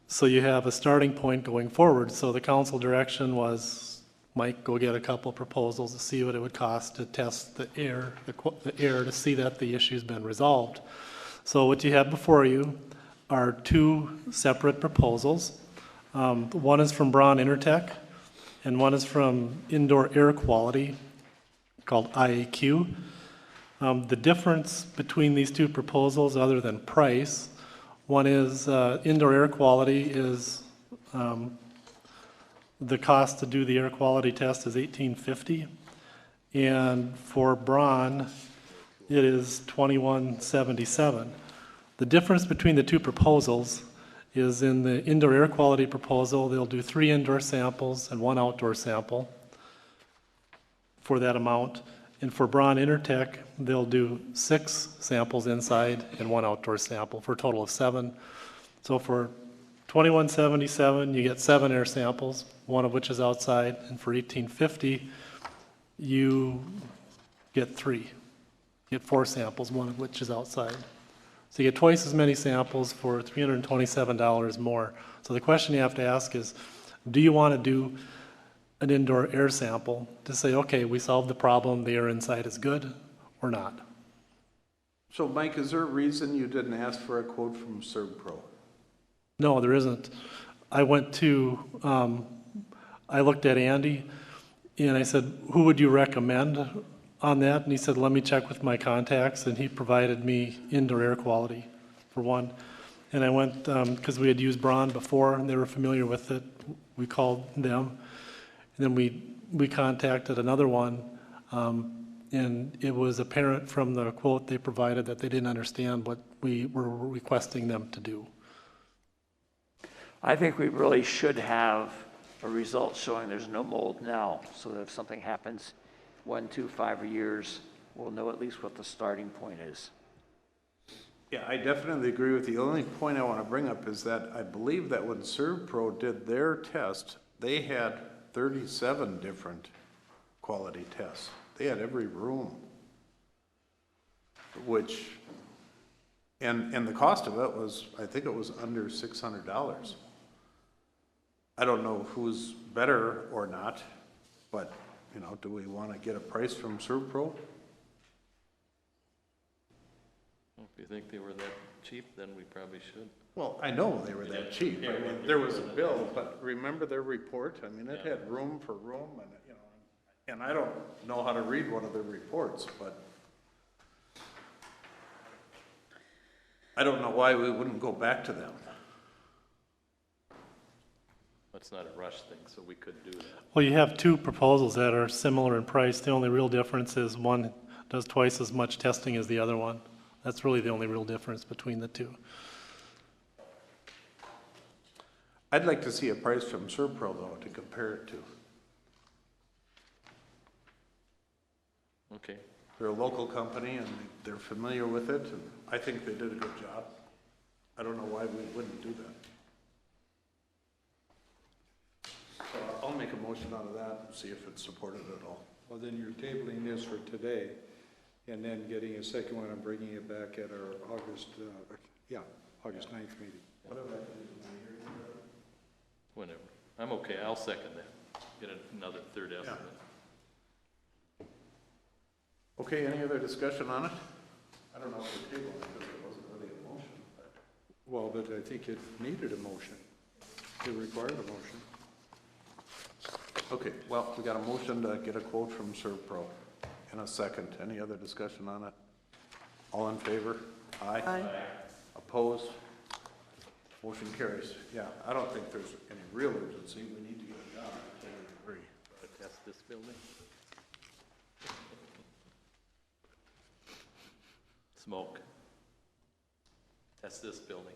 So you have a starting point going forward. So the council direction was, Mike, go get a couple proposals to see what it would cost to test the air to see that the issue's been resolved. So what you have before you are two separate proposals. One is from Braun Intertech, and one is from Indoor Air Quality, called IAQ. The difference between these two proposals, other than price, one is Indoor Air Quality is, the cost to do the air quality test is $1,850, and for Braun, it is $2,177. The difference between the two proposals is in the indoor air quality proposal, they'll do 3 indoor samples and 1 outdoor sample for that amount. And for Braun Intertech, they'll do 6 samples inside and 1 outdoor sample for a total of 7. So for $2,177, you get 7 air samples, 1 of which is outside, and for $1,850, you get 3. You get 4 samples, 1 of which is outside. So you get twice as many samples for $327 more. So the question you have to ask is, do you want to do an indoor air sample to say, okay, we solved the problem, the air inside is good, or not? So Mike, is there a reason you didn't ask for a quote from ServPro? No, there isn't. I went to, I looked at Andy, and I said, who would you recommend on that? And he said, let me check with my contacts, and he provided me indoor air quality for one. And I went, because we had used Braun before, and they were familiar with it, we called them. And then we contacted another one, and it was apparent from the quote they provided that they didn't understand what we were requesting them to do. I think we really should have a result showing there's no mold now, so that if something happens 1, 2, 5 years, we'll know at least what the starting point is. Yeah, I definitely agree with you. The only point I want to bring up is that I believe that when ServPro did their test, they had 37 different quality tests. They had every room, which, and the cost of it was, I think it was under $600. I don't know who's better or not, but, you know, do we want to get a price from ServPro? If you think they were that cheap, then we probably should. Well, I know they were that cheap. I mean, there was a bill, but remember their report? I mean, it had room for room and, you know, and I don't know how to read one of their reports, but I don't know why we wouldn't go back to them. It's not a rush thing, so we could do that. Well, you have two proposals that are similar in price. The only real difference is one does twice as much testing as the other one. That's really the only real difference between the two. I'd like to see a price from ServPro though to compare it to. Okay. They're a local company and they're familiar with it, and I think they did a good job. I don't know why we wouldn't do that. So I'll make a motion out of that and see if it's supported at all. Well, then you're tabling this for today, and then getting a second one and bringing it back at our August 9th meeting. Whenever. I'm okay, I'll second that. Get another third estimate. Okay, any other discussion on it? I don't know if we tabled it because it wasn't really a motion. But. Well, but I think it needed a motion. It required a motion. Okay, well, we got a motion to get a quote from ServPro in a second. Any other discussion on it? All in favor? Aye. Aye. Opposed? Motion carries. Yeah, I don't think there's any real urgency. We need to get it done. I totally agree. Test this building. Smoke. Test this building.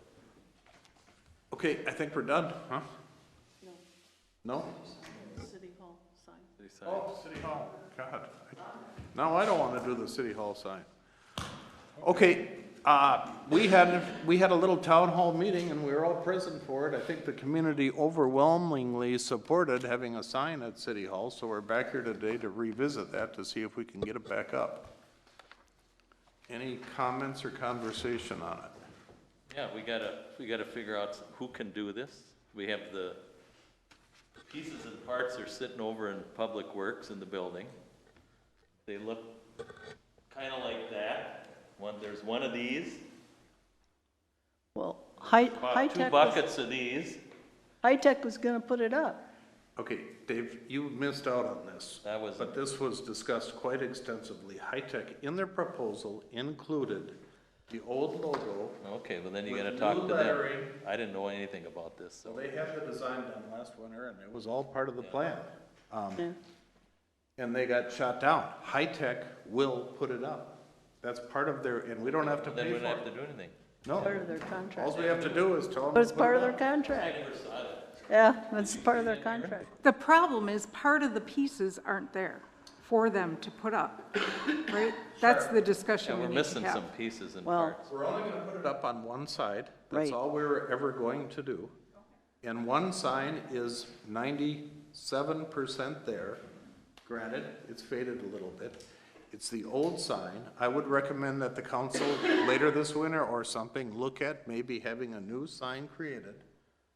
Okay, I think we're done, huh? No? City Hall sign. City sign. Oh, City Hall. God. No, I don't want to do the City Hall sign. Okay, we had a little town hall meeting and we were all present for it. I think the community overwhelmingly supported having a sign at City Hall, so we're back here today to revisit that to see if we can get it back up. Any comments or conversation on it? Yeah, we gotta figure out who can do this. We have the pieces and parts are sitting over in Public Works in the building. They look kind of like that. There's one of these. Well, Two High-Tech buckets of these. High-Tech was gonna put it up. Okay, Dave, you missed out on this. That was. But this was discussed quite extensively. High-Tech, in their proposal, included the old logo. Okay, well then you with gotta talk new to them. lettering. I didn't know anything about this, so. So they had the design done last winter, and it was all part of the plan. Yeah. And they got shot down. High-Tech will put it up. That's part of their, and we don't have to Then pay we for don't have to it. do anything. No. Part of their contract. All we have to do is tell them. But it's to put part it of their up. contract. I never saw that. Yeah, that's part of their contract. The problem is part of the pieces aren't there for them to put up, right? That's the Yeah, discussion we we're need to missing have. some pieces and Well- parts. We're only gonna put it up on one side. That's Right. all we were ever going to do. And one sign is 97% there. Granted, it's faded a little bit. It's the old sign. I would recommend that the council later this winter or something, look at maybe having a new sign created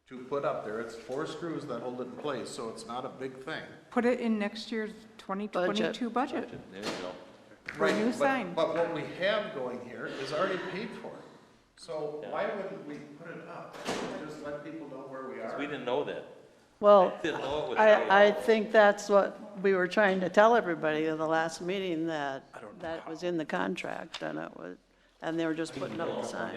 to put up there. It's 4 screws that hold it in place, so it's not a big thing. Put it in next year's 2022 budget. There you go. For a new sign. But what we have going here is already paid for. So why wouldn't we put it up? Just let people know where we are. We didn't know that. Well, Didn't know it was I think that's what we were trying to tell everybody at the last meeting, that that was in the contract, and it was, and they were just putting up the sign.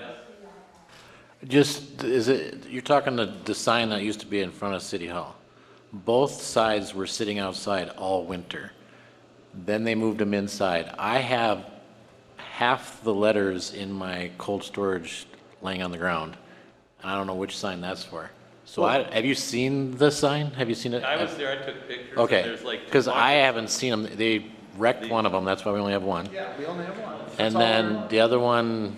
Just, is it, you're talking the sign that used to be in front of City Hall. Both sides were sitting outside all winter. Then they moved them inside. I have half the letters in my cold storage laying on the ground. And I don't know which sign that's for. So have you seen the sign? Have you seen it? I was there, I took pictures. Okay, And there's like because I haven't seen them. They wrecked one of them, that's why we only have one. Yeah, we only have one. And then the other one,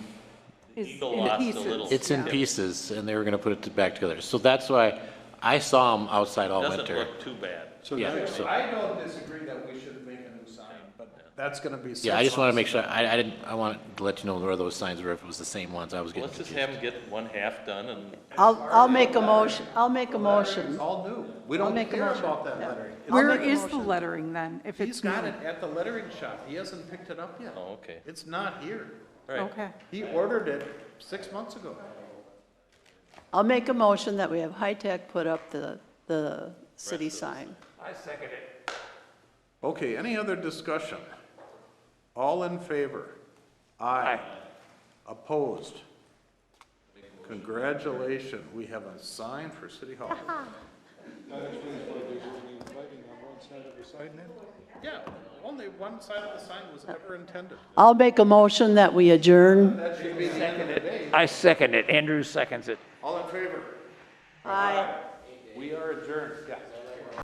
Is Eagle in lost a pieces. little. it's in pieces, and they were gonna put it back together. So that's why I saw them outside all Doesn't winter. look too bad. So Yeah, now- so, I don't disagree that we should make a new sign, but that's gonna be. yeah, I just wanted to make sure, I wanted to let you know where those signs were, if it was the same ones, I was getting Let's just confused. have them get one half done and I'll make a motion, I'll make a motion. It's all new. We I'll don't make a care motion. about that Yeah. lettering. Where make a is the motion. lettering then, if He's it's new? got it at the lettering shop. He hasn't picked it up yet. Oh, okay. It's not here. Right. Okay. He ordered it 6 months ago. I'll make a motion that we have High Tech put up the city sign. I second it. Okay, any other discussion? All in favor? Aye. Opposed? Congratulations, we have a sign for City Hall. That explains why there's only lighting on one side of the sign then? Yeah, only one side of the sign was ever intended. I'll make a motion that we adjourn. That should be the end of the day. I second it. Andrew seconds it. All in favor? Aye. We are adjourned. Yeah.